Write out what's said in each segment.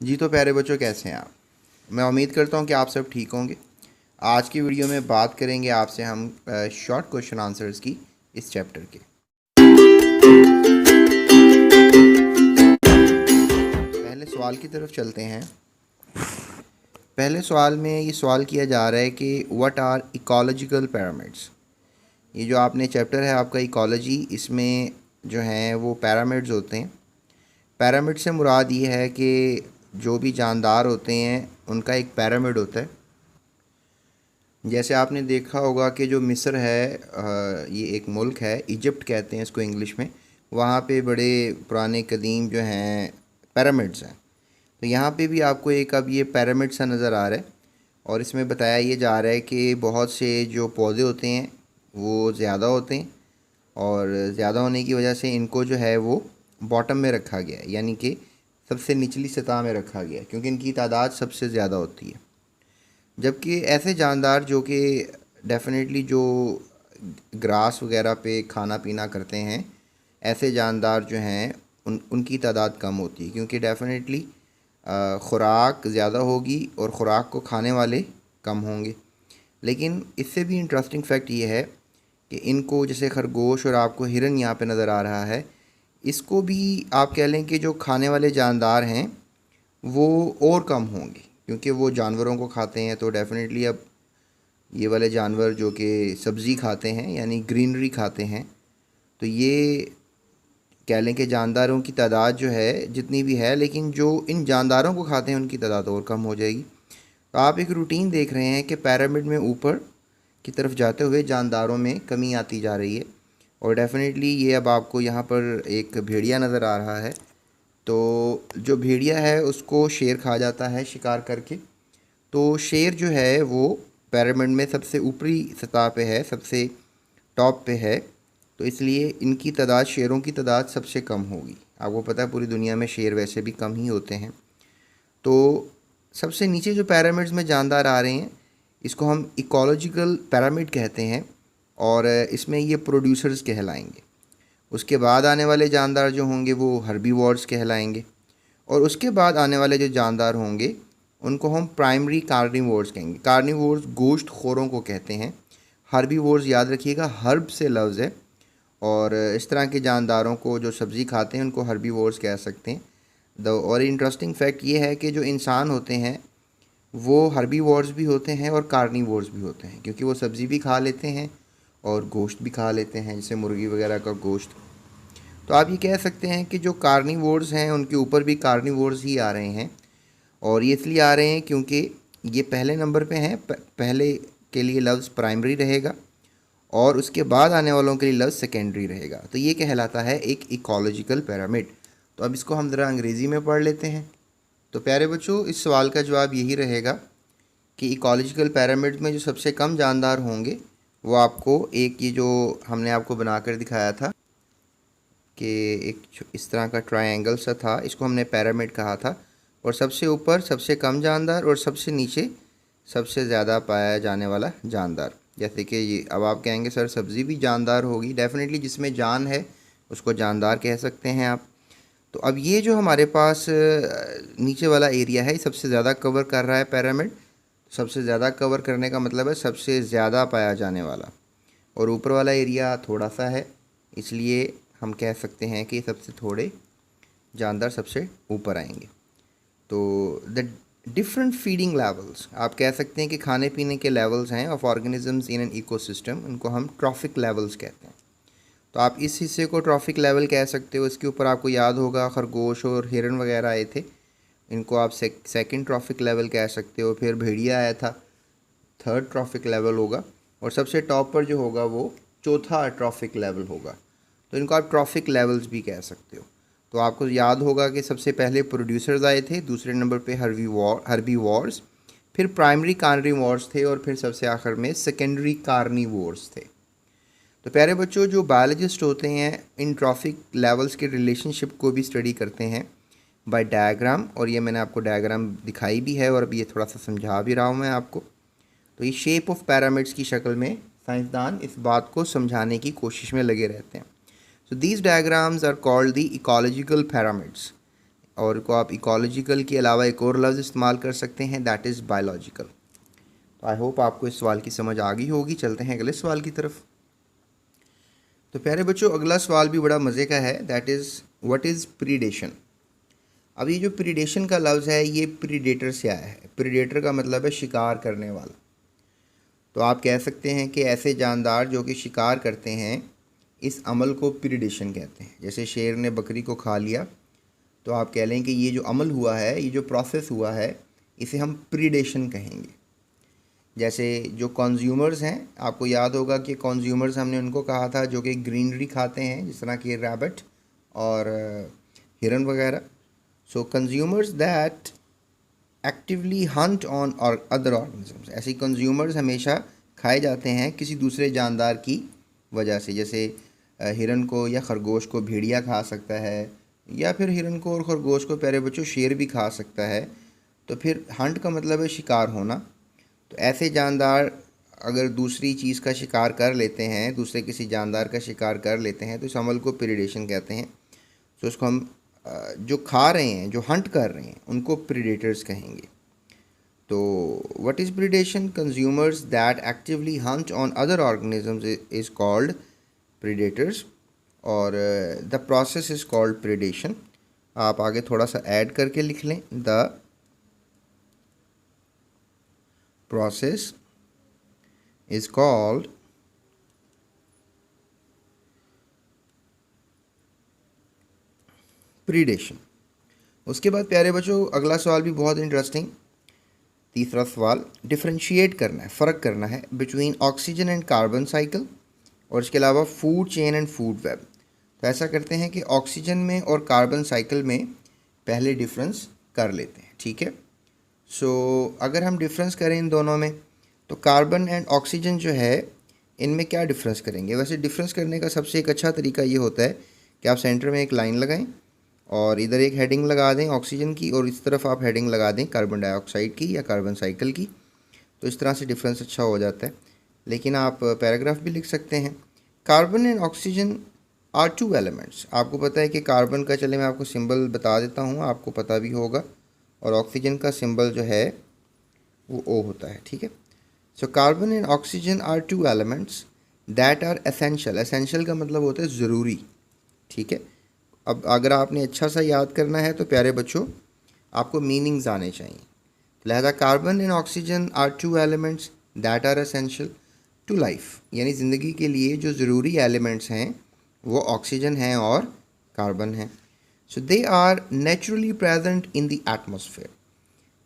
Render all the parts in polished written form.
जी तो प्यारे बच्चों, कैसे हैं आप। मैं उम्मीद करता हूं कि आप सब ठीक होंगे। आज की वीडियो में बात करेंगे आपसे हम शॉर्ट क्वेश्चन आंसर्स की इस चैप्टर के। पहले सवाल की तरफ चलते हैं। पहले सवाल में ये सवाल किया जा रहा है कि व्हाट आर इकोलॉजिकल पैरामिड्स। ये जो आपने चैप्टर है आपका इकोलॉजी, इसमें जो हैं वो पैरामिड्स होते हैं। पैरामिड से मुराद ये है कि जो भी जानदार होते हैं उनका एक पैरामिड होता है। जैसे आपने देखा होगा कि जो मिस्र है, ये एक मुल्क है, इजिप्ट कहते हैं इसको इंग्लिश में। वहाँ पे बड़े पुराने कदीम जो हैं पिरामिड्स हैं। तो यहाँ पे भी आपको एक अब ये पिरामिड सा नज़र आ रहा है और इसमें बताया ये जा रहा है कि बहुत से जो पौधे होते हैं वो ज़्यादा होते हैं और ज़्यादा होने की वजह से इनको जो है वो बॉटम में रखा गया है, यानी कि सबसे निचली सतह में रखा गया है, क्योंकि इनकी तादाद सबसे ज़्यादा होती है। जबकि ऐसे जानदार जो कि डेफिनेटली जो ग्रास वगैरह पे खाना पीना करते हैं, ऐसे जानदार जो हैं उनकी तादाद कम होती है, क्योंकि डेफिनेटली ख़ुराक ज़्यादा होगी और ख़ुराक को खाने वाले कम होंगे। लेकिन इससे भी इंटरेस्टिंग फैक्ट ये है कि इनको, जैसे खरगोश और आपको हिरन यहाँ पे नज़र आ रहा है, इसको भी आप कह लें कि जो खाने वाले जानदार हैं वो और कम होंगे, क्योंकि वो जानवरों को खाते हैं। तो डेफिनेटली अब ये वाले जानवर जो कि सब्ज़ी खाते हैं यानी ग्रीनरी खाते हैं, तो ये कह लें कि जानदारों की तादाद जो है जितनी भी है, लेकिन जो इन जानदारों को खाते हैं उनकी तादाद और कम हो जाएगी। तो आप एक रूटीन देख रहे हैं कि पिरामिड में ऊपर की तरफ जाते हुए जानदारों में कमी आती जा रही है। और डेफिनेटली ये अब आपको यहाँ पर एक भेड़िया नज़र आ रहा है। तो जो भेड़िया है उसको शेर खा जाता है शिकार करके। तो शेर जो है वो पिरामिड में सबसे ऊपरी सतह पे है, सबसे टॉप पे है। तो इसलिए इनकी तादाद, शेरों की तादाद सबसे कम होगी। आपको पता है पूरी दुनिया में शेर वैसे भी कम ही होते हैं। तो सबसे नीचे जो पिरामिड्स में जानदार आ रहे हैं, इसको हम इकोलॉजिकल पिरामिड कहते हैं और इसमें ये प्रोड्यूसर्स कहलाएंगे। उसके बाद आने वाले जानदार जो होंगे वो हर्बीवोर्स कहलाएंगे और उसके बाद आने वाले जो जानदार होंगे उनको हम प्राइमरी कार्निवोर्स कहेंगे। कार्निवोर्स गोश्त खोरों को कहते हैं। हर्बीवोर्स याद रखिएगा, हर्ब से लफ्ज़ है। और इस तरह के जानदारों को जो सब्ज़ी खाते हैं उनको हर्बीवोर्स कह सकते हैं। और इंटरेस्टिंग फैक्ट ये है कि जो इंसान होते हैं वो हर्बीवोर्स भी होते हैं और कार्निवोर्स भी होते हैं, क्योंकि वो सब्ज़ी भी खा लेते हैं और गोश्त भी खा लेते हैं, जैसे मुर्गी वगैरह का गोश्त। तो आप ये कह सकते हैं कि जो कार्निवोर्स हैं उनके ऊपर भी कार्निवोर्स ही आ रहे हैं। और ये इसलिए आ रहे हैं क्योंकि ये पहले नंबर पे हैं। पहले के लिए लफ्ज़ प्राइमरी रहेगा और उसके बाद आने वालों के लिए लफ्ज़ सेकेंडरी रहेगा। तो ये कहलाता है एक इकोलॉजिकल पिरामिड। तो अब इसको हम ज़रा अंग्रेज़ी में पढ़ लेते हैं। तो प्यारे बच्चों, इस सवाल का जवाब यही रहेगा कि इकोलॉजिकल पिरामिड में जो सबसे कम जानदार होंगे वो आपको एक, ये जो हमने आपको बनाकर दिखाया था कि एक इस तरह का ट्रायंगल सा था, इसको हमने पिरामिड कहा था। और सबसे ऊपर सबसे कम जानदार और सबसे नीचे सबसे ज़्यादा पाया जाने वाला जानदार। जैसे कि ये, अब आप कहेंगे सर सब्ज़ी भी जानदार होगी। डेफिनेटली जिसमें जान है उसको जानदार कह सकते हैं आप। तो अब ये जो हमारे पास नीचे वाला एरिया है, सबसे ज़्यादा कवर कर रहा है पिरामिड। सबसे ज़्यादा कवर करने का मतलब है सबसे ज़्यादा पाया जाने वाला। और ऊपर वाला एरिया थोड़ा सा है, इसलिए हम कह सकते हैं कि सबसे थोड़े जानदार सबसे ऊपर आएंगे। तो द डिफरेंट फीडिंग लेवल्स, आप कह सकते हैं कि खाने पीने के लेवल्स हैं of organisms in an ecosystem, उनको हम ट्रॉफिक लेवल्स कहते हैं। तो आप इस हिस्से को ट्रॉफिक लेवल कह सकते हो। इसके ऊपर आपको याद होगा खरगोश और हिरन वगैरह आए थे, इनको आप सेकंड ट्रॉफिक लेवल कह सकते हो। फिर भेड़िया आया था, थर्ड ट्रॉफिक लेवल होगा। और सबसे टॉप पर जो होगा वो चौथा ट्रॉफिक लेवल होगा। तो इनको आप ट्रॉफिक लेवल्स भी कह सकते हो। तो आपको याद होगा कि सबसे पहले प्रोड्यूसर्स आए थे, दूसरे नंबर पे हर्बीवोर्स, फिर प्राइमरी कार्निवोर्स थे और फिर सबसे आखिर में सेकेंडरी कार्निवोर्स थे। तो प्यारे बच्चों, जो बायोलॉजिस्ट होते हैं इन ट्रॉफिक लेवल्स के रिलेशनशिप को भी स्टडी करते हैं बाय डायग्राम। और ये मैंने आपको डायग्राम दिखाई भी है और अभी ये थोड़ा सा समझा भी रहा हूँ मैं आपको। तो ये शेप ऑफ पिरामिड्स की शक्ल में साइंसदान इस बात को समझाने की कोशिश में लगे रहते हैं। So these diagrams are called the ecological pyramids. और को आप इकोलॉजिकल के अलावा एक और लफ्ज़ इस्तेमाल कर सकते हैं, दैट इज़ बायोलॉजिकल। तो आई होप आपको इस सवाल की समझ आ गई होगी। चलते हैं अगले सवाल की तरफ। तो प्यारे बच्चों, अगला सवाल भी बड़ा मज़े का है, that is what is predation. अब ये जो प्रीडेशन का लफ्ज़ है ये प्रीडेटर से आया है। प्रीडेटर का मतलब है शिकार करने वाला। तो आप कह सकते हैं कि ऐसे जानदार जो कि शिकार करते हैं, इस अमल को प्रीडेशन कहते हैं। जैसे शेर ने बकरी को खा लिया, तो आप कह लें कि ये जो अमल हुआ है, ये जो प्रोसेस हुआ है, इसे हम प्रीडेशन कहेंगे। जैसे जो कंज्यूमर्स हैं, आपको याद होगा कि कंज्यूमर्स हमने उनको कहा था जो कि ग्रीनरी खाते हैं, जिस तरह कि रैबिट और हिरन वगैरह। सो consumers that actively hunt on और अदर ऑर्गेनिजम्स, ऐसे कंज्यूमर्स हमेशा खाए जाते हैं किसी दूसरे जानदार की वजह से। जैसे हिरन को या खरगोश को भेड़िया खा सकता है, या फिर हिरन को और खरगोश को प्यारे बच्चों शेर भी खा सकता है। तो फिर हंट का मतलब है शिकार होना। तो ऐसे जानदार अगर दूसरी चीज़ का शिकार कर लेते हैं, दूसरे किसी जानदार का शिकार कर लेते हैं, तो इस अमल को प्रीडेशन कहते हैं। तो उसको हम जो खा रहे हैं, जो हंट कर रहे हैं, उनको प्रीडेटर्स कहेंगे। तो what is predation? Consumers that actively hunt on other organisms is called predators, और the process is called predation. आप आगे थोड़ा सा ऐड करके लिख लें, the process is called predation. उसके बाद प्यारे बच्चों अगला सवाल भी बहुत इंटरेस्टिंग, तीसरा सवाल, डिफ्रेंशिएट करना है, फ़र्क करना है between oxygen and carbon cycle, और इसके अलावा food chain and food web. तो ऐसा करते हैं कि ऑक्सीजन में और कार्बन साइकिल में पहले डिफरेंस कर लेते हैं, ठीक है। सो अगर हम डिफरेंस करें इन दोनों में, तो कार्बन एंड ऑक्सीजन जो है, इनमें क्या डिफरेंस करेंगे? वैसे डिफरेंस करने का सबसे एक अच्छा तरीका ये होता है कि आप सेंटर में एक लाइन लगाएं और इधर एक हेडिंग लगा दें ऑक्सीजन की, और इस तरफ आप हेडिंग लगा दें कार्बन डाइऑक्साइड की या कार्बन साइकिल की। तो इस तरह से डिफरेंस अच्छा हो जाता है। लेकिन आप पैराग्राफ भी लिख सकते हैं, carbon and oxygen are two elements. आपको पता है कि कार्बन का, चले मैं आपको सिंबल बता देता हूँ, आपको पता भी होगा, और ऑक्सीजन का सिंबल जो है वो ओ होता है, ठीक है। So carbon and oxygen are two elements that are essential. Essential का मतलब होता है ज़रूरी, ठीक है। अब अगर आपने अच्छा सा याद करना है तो प्यारे बच्चों आपको मीनिंग्स आने चाहिए। लिहाजा carbon and oxygen are two elements that are essential to life, यानी ज़िंदगी के लिए जो ज़रूरी एलिमेंट्स हैं वो ऑक्सीजन हैं और कार्बन हैं। So they are naturally present in the atmosphere.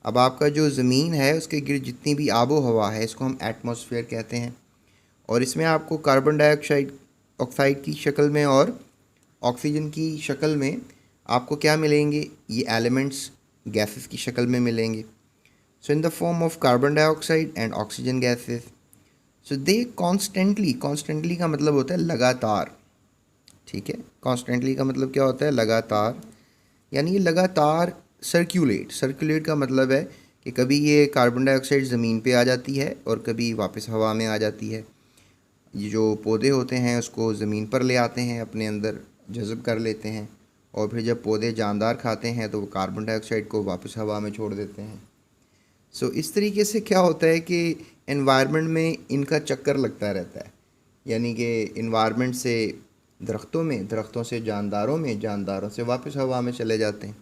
अब आपका जो ज़मीन है उसके गिर्द जितनी भी आबो हवा है, इसको हम एटमॉस्फेयर कहते हैं। और इसमें आपको कार्बन डाइऑक्साइड ऑक्साइड की शक्ल में और ऑक्सीजन की शक्ल में आपको क्या मिलेंगे? ये एलिमेंट्स गैसेस की शक्ल में मिलेंगे। So in the form of carbon dioxide and oxygen gases. So they constantly, constantly का मतलब होता है लगातार, ठीक है। कॉन्स्टेंटली का मतलब क्या होता है? लगातार, यानी ये लगातार सर्कुलेट। सर्कुलेट का मतलब है कि कभी ये कार्बन डाइऑक्साइड ज़मीन पे आ जाती है और कभी वापस हवा में आ जाती है। ये जो पौधे होते हैं उसको ज़मीन पर ले आते हैं, अपने अंदर जज़ब कर लेते हैं, और फिर जब पौधे जानदार खाते हैं तो वो कार्बन डाइऑक्साइड को वापस हवा में छोड़ देते हैं। सो इस तरीके से क्या होता है कि एनवायरनमेंट में इनका चक्कर लगता रहता है, यानी कि एनवायरनमेंट से दरख्तों में, दरख्तों से जानदारों में, जानदारों से वापस हवा में चले जाते हैं।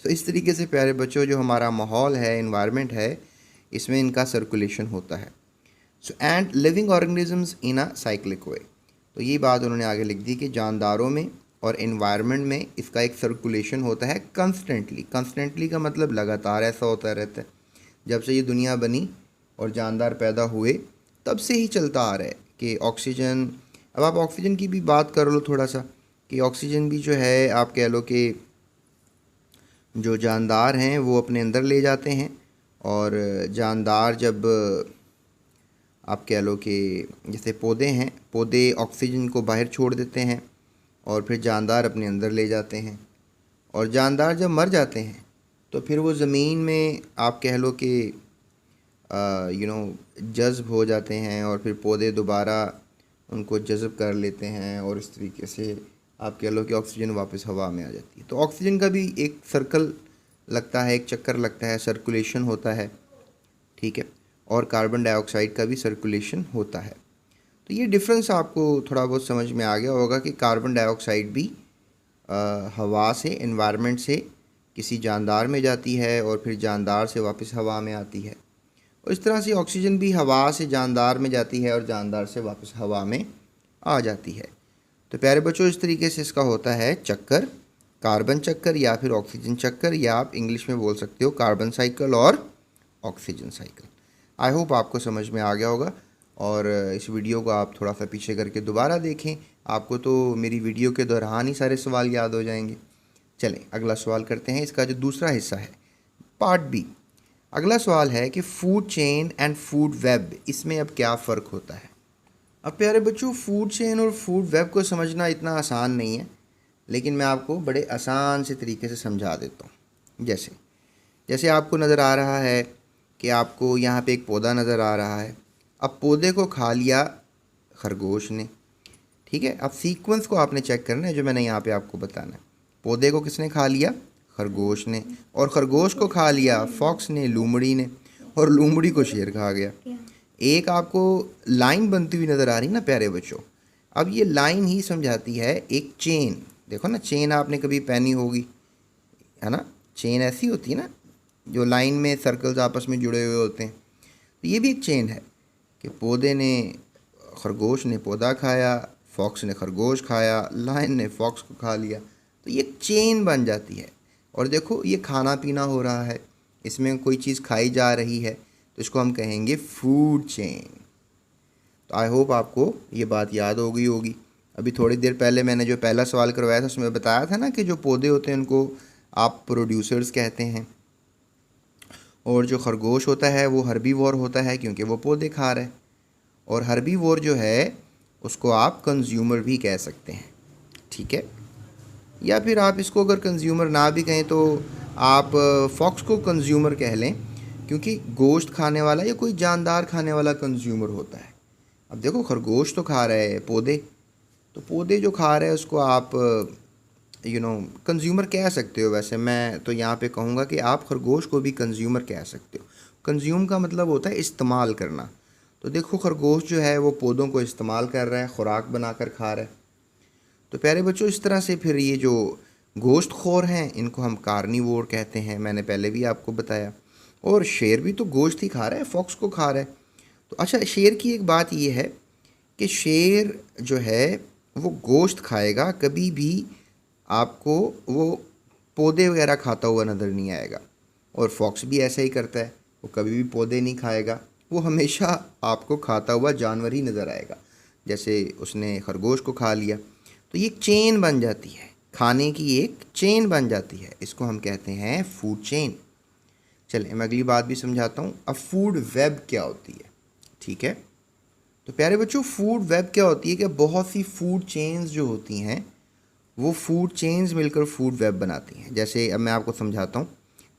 सो इस तरीके से प्यारे बच्चों जो हमारा माहौल है, एनवायरनमेंट है, इसमें इनका सर्कुलेशन होता है। So and living organisms in a cyclic way. तो ये बात उन्होंने आगे लिख दी कि जानदारों में और एनवायरनमेंट में इसका एक सर्कुलेशन होता है कंस्टेंटली। कंस्टेंटली का मतलब लगातार ऐसा होता रहता है। जब से ये दुनिया बनी और जानदार पैदा हुए तब से ही चलता आ रहा है कि ऑक्सीजन, अब आप ऑक्सीजन की भी बात कर लो थोड़ा सा, कि ऑक्सीजन भी जो है आप कह लो कि जो जानदार हैं वो अपने अंदर ले जाते हैं, और जानदार जब आप कह लो कि जैसे पौधे हैं, पौधे ऑक्सीजन को बाहर छोड़ देते हैं और फिर जानदार अपने अंदर ले जाते हैं, और जानदार जब मर जाते हैं तो फिर वो ज़मीन में आप कह लो कि जज़्ब हो जाते हैं, और फिर पौधे दोबारा उनको जज़ब कर लेते हैं, और इस तरीके से आप कह लो कि ऑक्सीजन वापस हवा में आ जाती है। तो ऑक्सीजन का भी एक सर्कल लगता है, एक चक्कर लगता है, सर्कुलेशन होता है, ठीक है। और कार्बन डाइऑक्साइड का भी सर्कुलेशन होता है। तो ये डिफरेंस आपको थोड़ा बहुत समझ में आ गया होगा कि कार्बन डाइऑक्साइड भी हवा से, एनवायरनमेंट से किसी जानदार में जाती है और फिर जानदार से वापस हवा में आती है। और इस तरह से ऑक्सीजन भी हवा से जानदार में जाती है और जानदार से वापस हवा में आ जाती है। तो प्यारे बच्चों, इस तरीके से इसका होता है चक्कर, कार्बन चक्कर या फिर ऑक्सीजन चक्कर, या आप इंग्लिश में बोल सकते हो कार्बन साइकिल और ऑक्सीजन साइकिल। आई होप आपको समझ में आ गया होगा। और इस वीडियो को आप थोड़ा सा पीछे करके दोबारा देखें, आपको तो मेरी वीडियो के दौरान ही सारे सवाल याद हो जाएंगे। चलें अगला सवाल करते हैं, इसका जो दूसरा हिस्सा है, पार्ट बी। अगला सवाल है कि food chain and food web, इसमें अब क्या फ़र्क होता है। अब प्यारे बच्चों, फूड चेन और फूड वेब को समझना इतना आसान नहीं है, लेकिन मैं आपको बड़े आसान से तरीके से समझा देता हूँ। जैसे जैसे आपको नज़र आ रहा है कि आपको यहाँ पे एक पौधा नज़र आ रहा है। अब पौधे को खा लिया खरगोश ने, ठीक है। अब सीक्वेंस को आपने चेक करना है जो मैंने यहाँ पे आपको बताना है। पौधे को किसने खा लिया? खरगोश ने। और खरगोश को खा लिया फॉक्स ने, लोमड़ी ने। और लोमड़ी को शेर खा गया। एक आपको लाइन बनती हुई नज़र आ रही ना प्यारे बच्चों। अब ये लाइन ही समझाती है एक चेन। देखो ना, चेन आपने कभी पहनी होगी, है ना। चेन ऐसी होती है ना, जो लाइन में सर्कल्स आपस में जुड़े हुए होते हैं। तो ये भी एक चेन है कि पौधे ने, खरगोश ने पौधा खाया, फॉक्स ने खरगोश खाया, लायन ने फॉक्स को खा लिया। तो ये एक चेन बन जाती है। और देखो ये खाना पीना हो रहा है, इसमें कोई चीज़ खाई जा रही है, तो इसको हम कहेंगे फूड चेन। तो आई होप आपको ये बात याद हो गई होगी। अभी थोड़ी देर पहले मैंने जो पहला सवाल करवाया था उसमें बताया था ना कि जो पौधे होते हैं उनको आप प्रोड्यूसर्स कहते हैं, और जो खरगोश होता है वो हर्बीवोर होता है क्योंकि वो पौधे खा रहा है। और हर्बीवोर जो है उसको आप कंज्यूमर भी कह सकते हैं, ठीक है। या फिर आप इसको अगर कंज्यूमर ना भी कहें तो आप फॉक्स को कंज्यूमर कह लें, क्योंकि गोश्त खाने वाला या कोई जानदार खाने वाला कंज्यूमर होता है। अब देखो खरगोश तो खा रहे हैं पौधे, तो पौधे जो खा रहे हैं उसको आप कंज्यूमर कह सकते हो। वैसे मैं तो यहाँ पे कहूँगा कि आप खरगोश को भी कंज्यूमर कह सकते हो। कंज्यूम का मतलब होता है इस्तेमाल करना। तो देखो खरगोश जो है वो पौधों को इस्तेमाल कर रहा है, खुराक बनाकर खा रहा है। तो प्यारे बच्चों, इस तरह से फिर ये जो गोश्त खोर हैं इनको हम कार्निवोर कहते हैं, मैंने पहले भी आपको बताया। और शेर भी तो गोश्त ही खा रहा है, फॉक्स को खा रहा है। तो अच्छा, शेर की एक बात ये है कि शेर जो है वो गोश्त खाएगा, कभी भी आपको वो पौधे वगैरह खाता हुआ नज़र नहीं आएगा। और फॉक्स भी ऐसा ही करता है, वो कभी भी पौधे नहीं खाएगा, वो हमेशा आपको खाता हुआ जानवर ही नज़र आएगा। जैसे उसने खरगोश को खा लिया, तो ये एक चेन बन जाती है, खाने की एक चेन बन जाती है, इसको हम कहते हैं फूड चेन। चलिए मैं अगली बात भी समझाता हूँ। अब फूड वेब क्या होती है, ठीक है। तो प्यारे बच्चों, फूड वेब क्या होती है कि बहुत सी फूड चेन्स जो होती हैं वो फूड चेन्स मिलकर फूड वेब बनाती हैं। जैसे अब मैं आपको समझाता हूँ।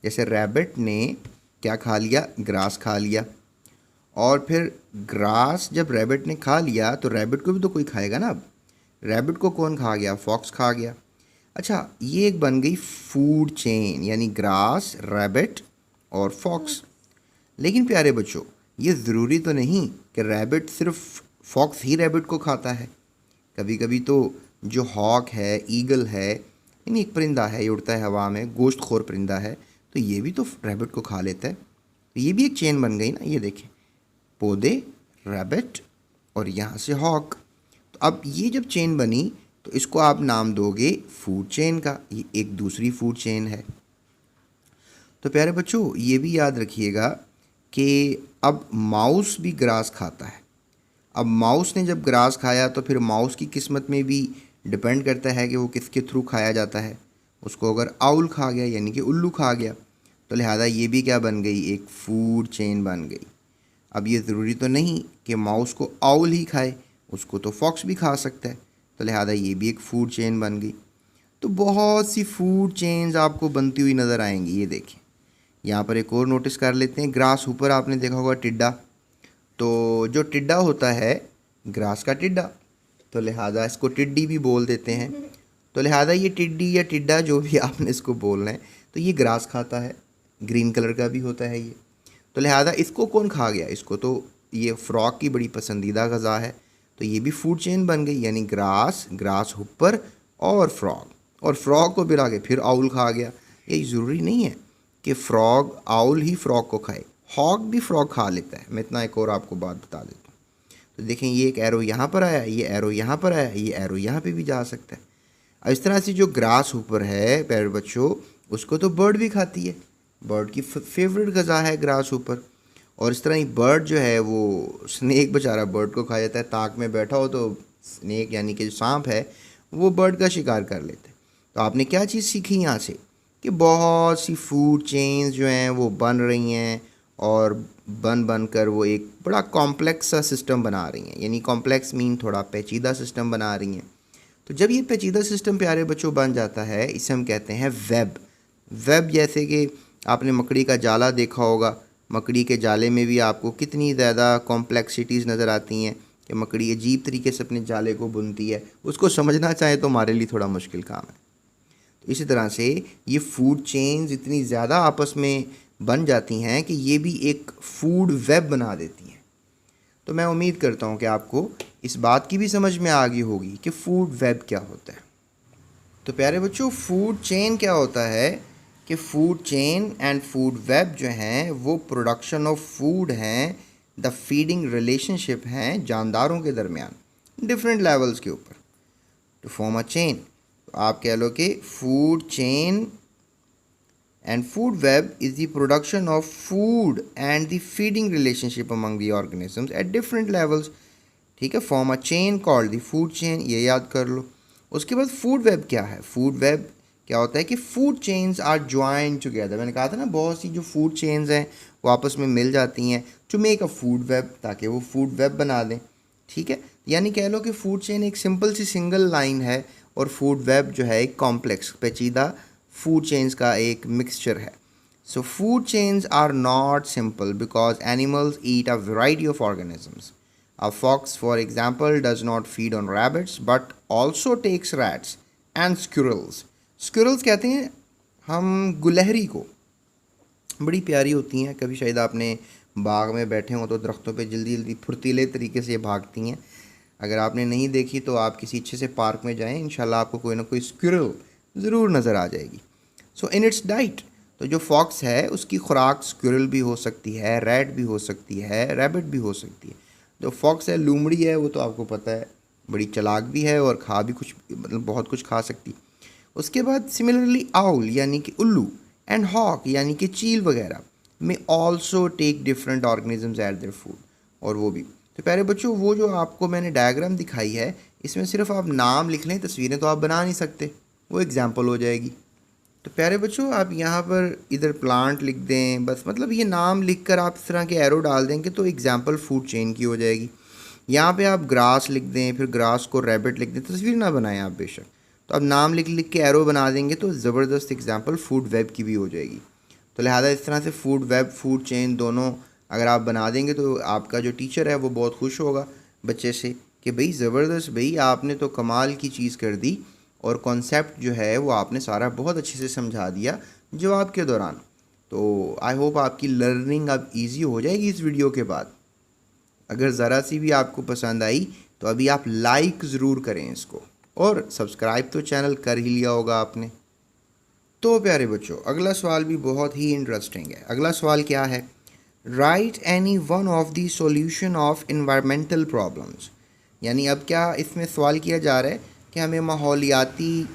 जैसे रैबिट ने क्या खा लिया? ग्रास खा लिया। और फिर ग्रास जब रैबिट ने खा लिया तो रैबिट को भी तो कोई खाएगा ना। अब रैबिट को कौन खा गया? फॉक्स खा गया। अच्छा, ये एक बन गई फूड चेन, यानी ग्रास, रैबिट और फॉक्स। लेकिन प्यारे बच्चों, ये ज़रूरी तो नहीं कि रैबिट सिर्फ फॉक्स ही रैबिट को खाता है। कभी कभी तो जो हॉक है, ईगल है, यानी एक परिंदा है, ये उड़ता है हवा में, गोश्तखोर परिंदा है, तो ये भी तो रैबिट को खा लेता है। तो ये भी एक चेन बन गई ना। ये देखें, पौधे, रैबिट और यहाँ से हॉक। तो अब ये जब चेन बनी तो इसको आप नाम दोगे फूड चेन का। ये एक दूसरी फूड चेन है। तो प्यारे बच्चों, ये भी याद रखिएगा कि अब माउस भी ग्रास खाता है। अब माउस ने जब ग्रास खाया तो फिर माउस की किस्मत में भी डिपेंड करता है कि वो किसके थ्रू खाया जाता है। उसको अगर आउल खा गया, यानी कि उल्लू खा गया, तो लिहाजा ये भी क्या बन गई? एक फूड चेन बन गई। अब ये ज़रूरी तो नहीं कि माउस को आउल ही खाए, उसको तो फॉक्स भी खा सकता है, तो लिहाजा ये भी एक फूड चेन बन गई। तो बहुत सी फूड चेन्स आपको बनती हुई नज़र आएंगी। ये देखें, यहाँ पर एक और नोटिस कर लेते हैं। ग्रास ऊपर आपने देखा होगा टिड्डा, तो जो टिड्डा होता है ग्रास का टिड्डा, तो लिहाजा इसको टिड्डी भी बोल देते हैं। तो लिहाजा ये टिड्डी या टिड्डा जो भी आपने इसको बोलना है, तो ये ग्रास खाता है, ग्रीन कलर का भी होता है ये। तो लिहाजा इसको कौन खा गया, इसको तो ये फ्रॉग की बड़ी पसंदीदा ग़िज़ा है, तो ये भी फूड चेन बन गई, यानी ग्रास, ग्रास हुपर और फ्रॉग को मिला के फिर आउल खा गया। ये ज़रूरी नहीं है कि फ्रॉग आउल ही फ्रॉग को खाए, हॉक भी फ्रॉग खा लेता है। मैं इतना एक और आपको बात बता देता हूँ। तो देखें, ये एक एरो यहाँ पर आया, ये एरो यहाँ पर आया, ये एरो यहाँ पे भी जा सकता है। अब इस तरह से जो ग्रास हुपर है प्यारे बच्चों, उसको तो बर्ड भी खाती है, बर्ड की फेवरेट ग़िज़ा है ग्रास हुपर। और इस तरह ही बर्ड जो है वो स्नेक बेचारा बर्ड को खा जाता है, ताक में बैठा हो तो स्नेक यानी कि जो सांप है वो बर्ड का शिकार कर लेते हैं। तो आपने क्या चीज़ सीखी यहाँ से कि बहुत सी फूड चेन्स जो हैं वो बन रही हैं और बन कर वो एक बड़ा कॉम्प्लेक्स सा सिस्टम बना रही हैं, यानी कॉम्प्लेक्स मीन थोड़ा पेचीदा सिस्टम बना रही हैं। तो जब ये पेचीदा सिस्टम प्यारे बच्चों बन जाता है, इसे हम कहते हैं वेब। जैसे कि आपने मकड़ी का जाला देखा होगा, मकड़ी के जाले में भी आपको कितनी ज़्यादा कॉम्प्लेक्सिटीज़ नज़र आती हैं कि मकड़ी अजीब तरीके से अपने जाले को बुनती है, उसको समझना चाहे तो हमारे लिए थोड़ा मुश्किल काम है। तो इसी तरह से ये फूड चेन्स इतनी ज़्यादा आपस में बन जाती हैं कि ये भी एक फूड वेब बना देती हैं। तो मैं उम्मीद करता हूँ कि आपको इस बात की भी समझ में आ गई होगी कि फूड वेब क्या होता है। तो प्यारे बच्चों, फूड चेन क्या होता है कि food chain and food web जो हैं वो प्रोडक्शन ऑफ फूड हैं, द फीडिंग रिलेशनशिप हैं जानदारों के दरमियान डिफरेंट लेवल्स के ऊपर टू फॉर्म अ चेन। तो आप कह लो कि food chain and food web is the production of food and the feeding relationship among the organisms at different levels। ठीक है, form a chain called the food chain, ये याद कर लो। उसके बाद फूड वेब क्या है? फूड वेब क्या होता है कि food chains are joined together. मैंने कहा था ना, बहुत सी जो फूड चेन्स हैं वो आपस में मिल जाती हैं to make a food web, ताकि वो फूड वेब बना दें। ठीक है, यानी कह लो कि फूड चेन एक सिंपल सी सिंगल लाइन है और फूड वेब जो है एक कॉम्प्लेक्स पेचीदा फूड चेन्स का एक मिक्सचर है। So food chains are not simple because animals eat a variety of organisms. A fox for example does not feed on rabbits but also takes rats and squirrels. Squirrels कहते हैं हम गुलहरी को, बड़ी प्यारी होती हैं। कभी शायद आपने बाग में बैठे हों तो दरख्तों पे जल्दी जल्दी फुर्तीले तरीके से ये भागती हैं। अगर आपने नहीं देखी तो आप किसी अच्छे से पार्क में जाएं, इंशाल्लाह आपको कोई ना कोई स्क्विरल ज़रूर नज़र आ जाएगी। सो इन इट्स डाइट, तो जो फॉक्स है उसकी खुराक स्क्विरल भी हो सकती है, रैट भी हो सकती है, रैबिट भी हो सकती है। जो फॉक्स है, लूमड़ी है, वो तो आपको पता है बड़ी चालाक भी है और खा भी कुछ, मतलब बहुत कुछ खा सकती। उसके बाद सिमिलरली आउल यानी कि उल्लू एंड हॉक यानी कि चील वगैरह में also take different organisms at their food, और वो भी। तो प्यारे बच्चों, वो जो आपको मैंने डायग्राम दिखाई है इसमें सिर्फ आप नाम लिख लें, तस्वीरें तो आप बना नहीं सकते, वो एग्जाम्पल हो जाएगी। तो प्यारे बच्चों, आप यहाँ पर इधर प्लांट लिख दें बस, मतलब ये नाम लिख कर आप इस तरह के एरो डाल देंगे तो एग्जाम्पल फूड चेन की हो जाएगी। यहाँ पे आप ग्रास लिख दें, फिर ग्रास को रैबिट लिख दें, तस्वीर ना बनाएं आप बेशक, तो आप नाम लिख लिख के एरो बना देंगे तो ज़बरदस्त एग्जाम्पल फूड वेब की भी हो जाएगी। तो लिहाजा इस तरह से फूड वेब, फूड चेन दोनों अगर आप बना देंगे तो आपका जो टीचर है वो बहुत खुश होगा बच्चे से कि भाई ज़बरदस्त, भाई आपने तो कमाल की चीज़ कर दी और कॉन्सेप्ट जो है वो आपने सारा बहुत अच्छे से समझा दिया जवाब के दौरान। तो आई होप आपकी लर्निंग अब ईजी हो जाएगी इस वीडियो के बाद। अगर ज़रा सी भी आपको पसंद आई तो अभी आप लाइक ज़रूर करें इसको, और सब्सक्राइब तो चैनल कर ही लिया होगा आपने। तो प्यारे बच्चों, अगला सवाल भी बहुत ही इंटरेस्टिंग है। अगला सवाल क्या है? Right any one of the solution of environmental problems. यानी अब क्या इसमें सवाल किया जा रहा है कि हमें माहौलियाती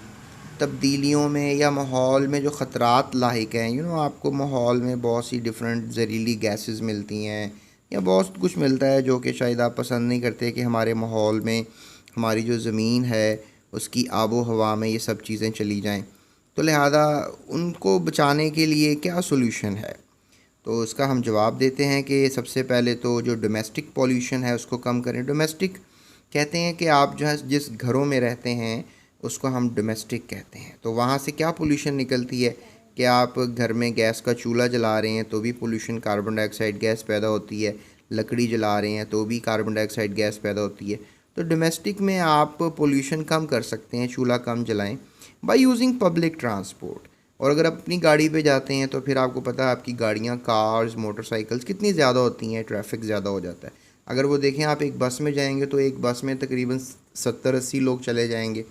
तब्दीलियों में या माहौल में जो ख़तरात लाहिक हैं, आपको माहौल में बहुत सी डिफरेंट जहरीली गैसेस मिलती हैं या बहुत कुछ मिलता है जो कि शायद आप पसंद नहीं करते कि हमारे माहौल में, हमारी जो ज़मीन है उसकी आबो हवा में ये सब चीज़ें चली जाएं। तो लिहाजा उनको बचाने के लिए क्या सोल्यूशन है? तो इसका हम जवाब देते हैं कि सबसे पहले तो जो डोमेस्टिक पॉल्यूशन है उसको कम करें। डोमेस्टिक कहते हैं कि आप जो है जिस घरों में रहते हैं उसको हम डोमेस्टिक कहते हैं। तो वहाँ से क्या पोल्यूशन निकलती है कि आप घर में गैस का चूल्हा जला रहे हैं तो भी पोल्यूशन, कार्बन डाइऑक्साइड गैस पैदा होती है। लकड़ी जला रहे हैं तो भी कार्बन डाइऑक्साइड गैस पैदा होती है। तो डोमेस्टिक में आप पोल्यूशन कम कर सकते हैं, चूल्हा कम जलाएं। By using public transport. और अगर आप अपनी गाड़ी पे जाते हैं तो फिर आपको पता है आपकी गाड़ियाँ, कार्स, मोटरसाइकिल्स कितनी ज़्यादा होती हैं, ट्रैफिक ज़्यादा हो जाता है। अगर वो देखें आप एक बस में जाएंगे तो एक बस में तकरीबन 70-80 लोग चले जाएंगे।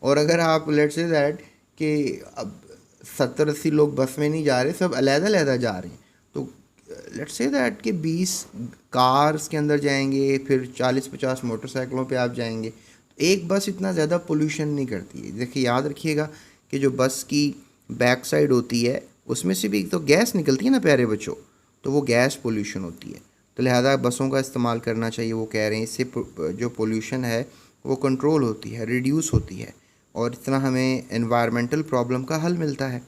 और अगर आप लेट्स से दैट कि अब 70-80 लोग बस में नहीं जा रहे, सब अलग-अलग जा रहे हैं, तो लेट्स से दैट कि 20 कार्स के अंदर जाएंगे, फिर 40-50 मोटरसाइकिलों पे आप जाएंगे। एक बस इतना ज़्यादा पोल्यूशन नहीं करती है। देखिए याद रखिएगा कि जो बस की बैक साइड होती है उसमें से भी तो गैस निकलती है ना प्यारे बच्चों, तो वो गैस पोल्यूशन होती है। तो लिहाजा बसों का इस्तेमाल करना चाहिए। वो कह रहे हैं इससे जो पोल्यूशन है वो कंट्रोल होती है, रिड्यूस होती है, और इस तरह हमें एनवायरमेंटल प्रॉब्लम का हल मिलता है।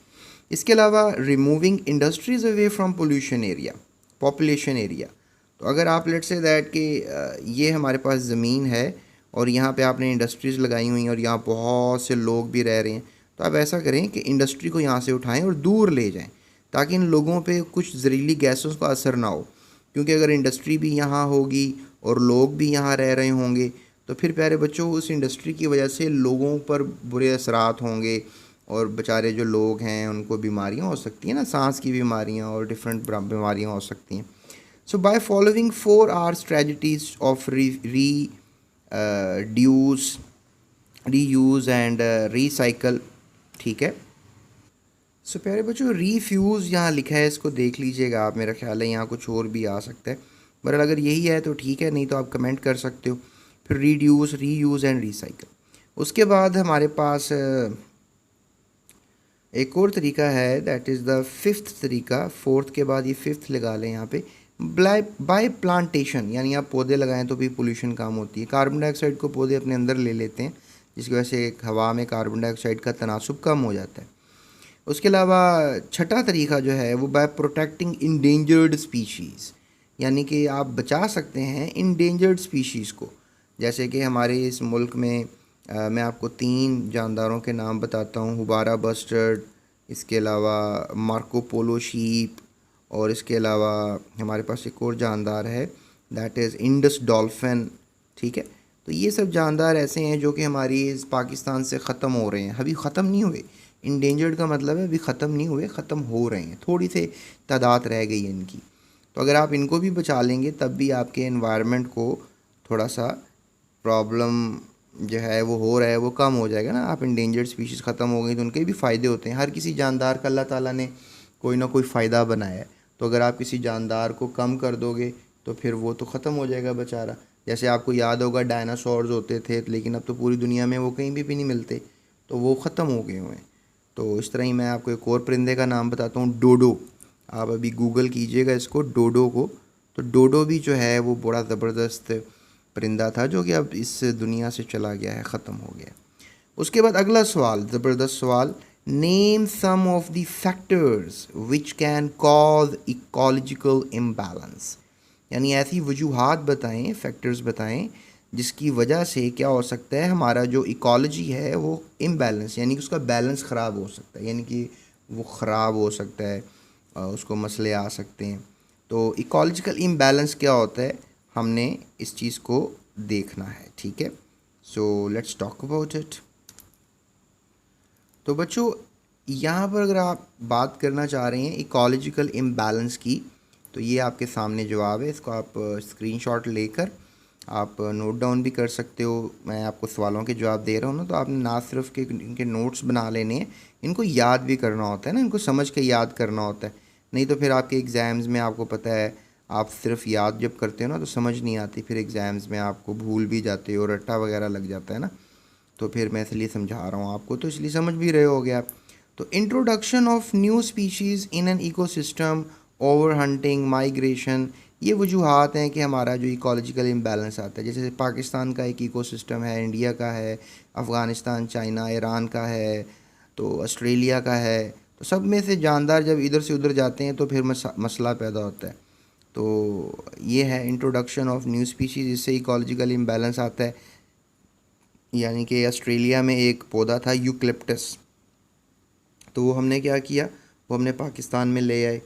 इसके अलावा removing industries away from pollution area, population area. तो अगर आप लेट्स से दैट कि ये हमारे पास ज़मीन है और यहाँ पे आपने इंडस्ट्रीज़ लगाई हुई हैं और यहाँ बहुत से लोग भी रह रहे हैं, तो आप ऐसा करें कि इंडस्ट्री को यहाँ से उठाएं और दूर ले जाएं, ताकि इन लोगों पे कुछ जहरीली गैसों का असर ना हो। क्योंकि अगर इंडस्ट्री भी यहाँ होगी और लोग भी यहाँ रह रहे होंगे तो फिर प्यारे बच्चों उस इंडस्ट्री की वजह से लोगों पर बुरे असरात होंगे, और बेचारे जो लोग हैं उनको बीमारियाँ हो सकती हैं ना, सांस की बीमारियाँ और डिफरेंट बीमारियाँ हो सकती हैं। So by following 4R strategies of reduce reuse and recycle, ठीक है। सो प्यारे बच्चों रीफ्यूज़ यहाँ लिखा है, इसको देख लीजिएगा आप, मेरा ख्याल है यहाँ कुछ और भी आ सकता है, पर अगर यही है तो ठीक है, नहीं तो आप कमेंट कर सकते हो। फिर रीड्यूस, रीयूज़ एंड रीसाइकल। उसके बाद हमारे पास एक और तरीका है, दैट इज़ द फिफ्थ तरीका। फोर्थ के बाद ये फिफ्थ लगा लें यहाँ पे, बाय प्लांटेशन, यानी आप पौधे लगाएं तो भी पोल्यूशन कम होती है। कार्बन डाइऑक्साइड को पौधे अपने अंदर ले लेते हैं, जिसकी वजह से हवा में कार्बन डाइऑक्साइड का तनासुब कम हो जाता है। उसके अलावा छठा तरीका जो है वो बाय प्रोटेक्टिंग इंडेंजर्ड स्पीशीज़, यानी कि आप बचा सकते हैं इंडेंजर्ड स्पीशीज़ को। जैसे कि हमारे इस मुल्क में मैं आपको 3 जानदारों के नाम बताता हूँ, हुबारा बस्टर्ड, इसके अलावा मार्को पोलो शीप, और इसके अलावा हमारे पास एक और जानदार है दैट इज़ इंडस डॉल्फिन, ठीक है। तो ये सब जानदार ऐसे हैं जो कि हमारी इस पाकिस्तान से ख़त्म हो रहे हैं, अभी ख़त्म नहीं हुए। इंडेंजर्ड का मतलब है अभी ख़त्म नहीं हुए, ख़त्म हो रहे हैं, थोड़ी सी तादाद रह गई है इनकी। तो अगर आप इनको भी बचा लेंगे तब भी आपके एनवायरनमेंट को थोड़ा सा प्रॉब्लम जो है वो हो रहा है वो कम हो जाएगा ना। आप इंडेंजर्ड स्पीशीज़ ख़त्म हो गई तो उनके भी फ़ायदे होते हैं। हर किसी जानदार का अल्लाह ताला ने कोई ना कोई फ़ायदा बनाया है, तो अगर आप किसी जानदार को कम कर दोगे तो फिर वो तो ख़त्म हो जाएगा बेचारा। जैसे आपको याद होगा डायनासोर्स होते थे, लेकिन अब तो पूरी दुनिया में वो कहीं भी नहीं मिलते, तो वो ख़त्म हो गए हुए हैं। तो इस तरह ही मैं आपको एक और परिंदे का नाम बताता हूँ, डोडो। आप अभी गूगल कीजिएगा इसको, डोडो को। तो डोडो भी जो है वो बड़ा ज़बरदस्त परिंदा था जो कि अब इस दुनिया से चला गया है, ख़त्म हो गया। उसके बाद अगला सवाल, ज़बरदस्त सवाल, name some of the factors which can cause ecological imbalance, यानी ऐसी वजूहात बताएं, फैक्टर्स बताएं जिसकी वजह से क्या हो सकता है, हमारा जो इकोलॉजी है वो इम्बैलेंस, यानी कि उसका बैलेंस ख़राब हो सकता है, यानी कि वो ख़राब हो सकता है, उसको मसले आ सकते हैं। तो इकोलॉजिकल इम्बैलेंस क्या होता है, हमने इस चीज़ को देखना है, ठीक है। So let's talk about it. तो बच्चों यहाँ पर अगर आप बात करना चाह रहे हैं इकोलॉजिकल इम्बैलेंस की, तो ये आपके सामने जवाब है। इसको आप स्क्रीनशॉट लेकर आप नोट डाउन भी कर सकते हो। मैं आपको सवालों के जवाब दे रहा हूँ ना, तो आपने ना सिर्फ के इनके नोट्स बना लेने हैं, इनको याद भी करना होता है ना, इनको समझ के याद करना होता है। नहीं तो फिर आपके एग्ज़ाम्स में आपको पता है आप सिर्फ याद जब करते हो ना तो समझ नहीं आती, फिर एग्ज़ाम्स में आपको भूल भी जाते हो, रट्टा वगैरह लग जाता है ना। तो फिर मैं इसलिए समझा रहा हूँ आपको, तो इसलिए समझ भी रहे होगे आप। तो introduction of new species in an ecosystem, over hunting, migration, ये वजूहात हैं कि हमारा जो इकोलॉजिकल इम्बैलेंस आता है। जैसे पाकिस्तान का एक इकोसिस्टम है, इंडिया का है, अफ़गानिस्तान, चाइना, ईरान का है, तो ऑस्ट्रेलिया का है। तो सब में से जानदार जब इधर से उधर जाते हैं तो फिर मसला पैदा होता है। तो ये है इंट्रोडक्शन ऑफ न्यू स्पीशीज़, इससे इकोलॉजिकल इम्बैलेंस आता है। यानी कि ऑस्ट्रेलिया में एक पौधा था यूकलिप्टस, तो वो हमने क्या किया, वो हमने पाकिस्तान में ले आए।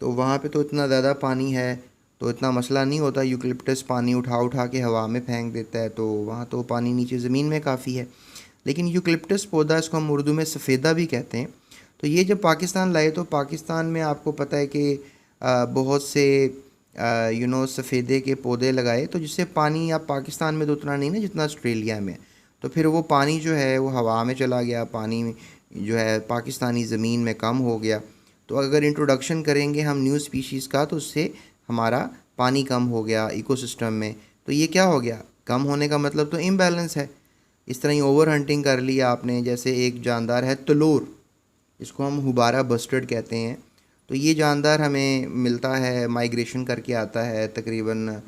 तो वहाँ पे तो इतना ज़्यादा पानी है तो इतना मसला नहीं होता, यूकलिप्टस पानी उठा उठा के हवा में फेंक देता है, तो वहाँ तो पानी नीचे ज़मीन में काफ़ी है। लेकिन यूकलिप्टस पौधा, इसको हम उर्दू में सफ़ेदा भी कहते हैं, तो ये जब पाकिस्तान लाए तो पाकिस्तान में आपको पता है कि बहुत से सफ़ेदे के पौधे लगाए, तो जिससे पानी अब पाकिस्तान में तो उतना नहीं ना जितना ऑस्ट्रेलिया में, तो फिर वो पानी जो है वो हवा में चला गया, पानी जो है पाकिस्तानी ज़मीन में कम हो गया। तो अगर इंट्रोडक्शन करेंगे हम न्यू स्पीशीज़ का, तो उससे हमारा पानी कम हो गया इकोसिस्टम में, तो ये क्या हो गया, कम होने का मतलब तो इम्बैलेंस है। इस तरह ही ओवर हंटिंग कर लिया आपने, जैसे एक जानदार है तलोर, इसको हम हुबारा बस्टर्ड कहते हैं, तो ये जानदार हमें मिलता है, माइग्रेशन करके आता है, तकरीबन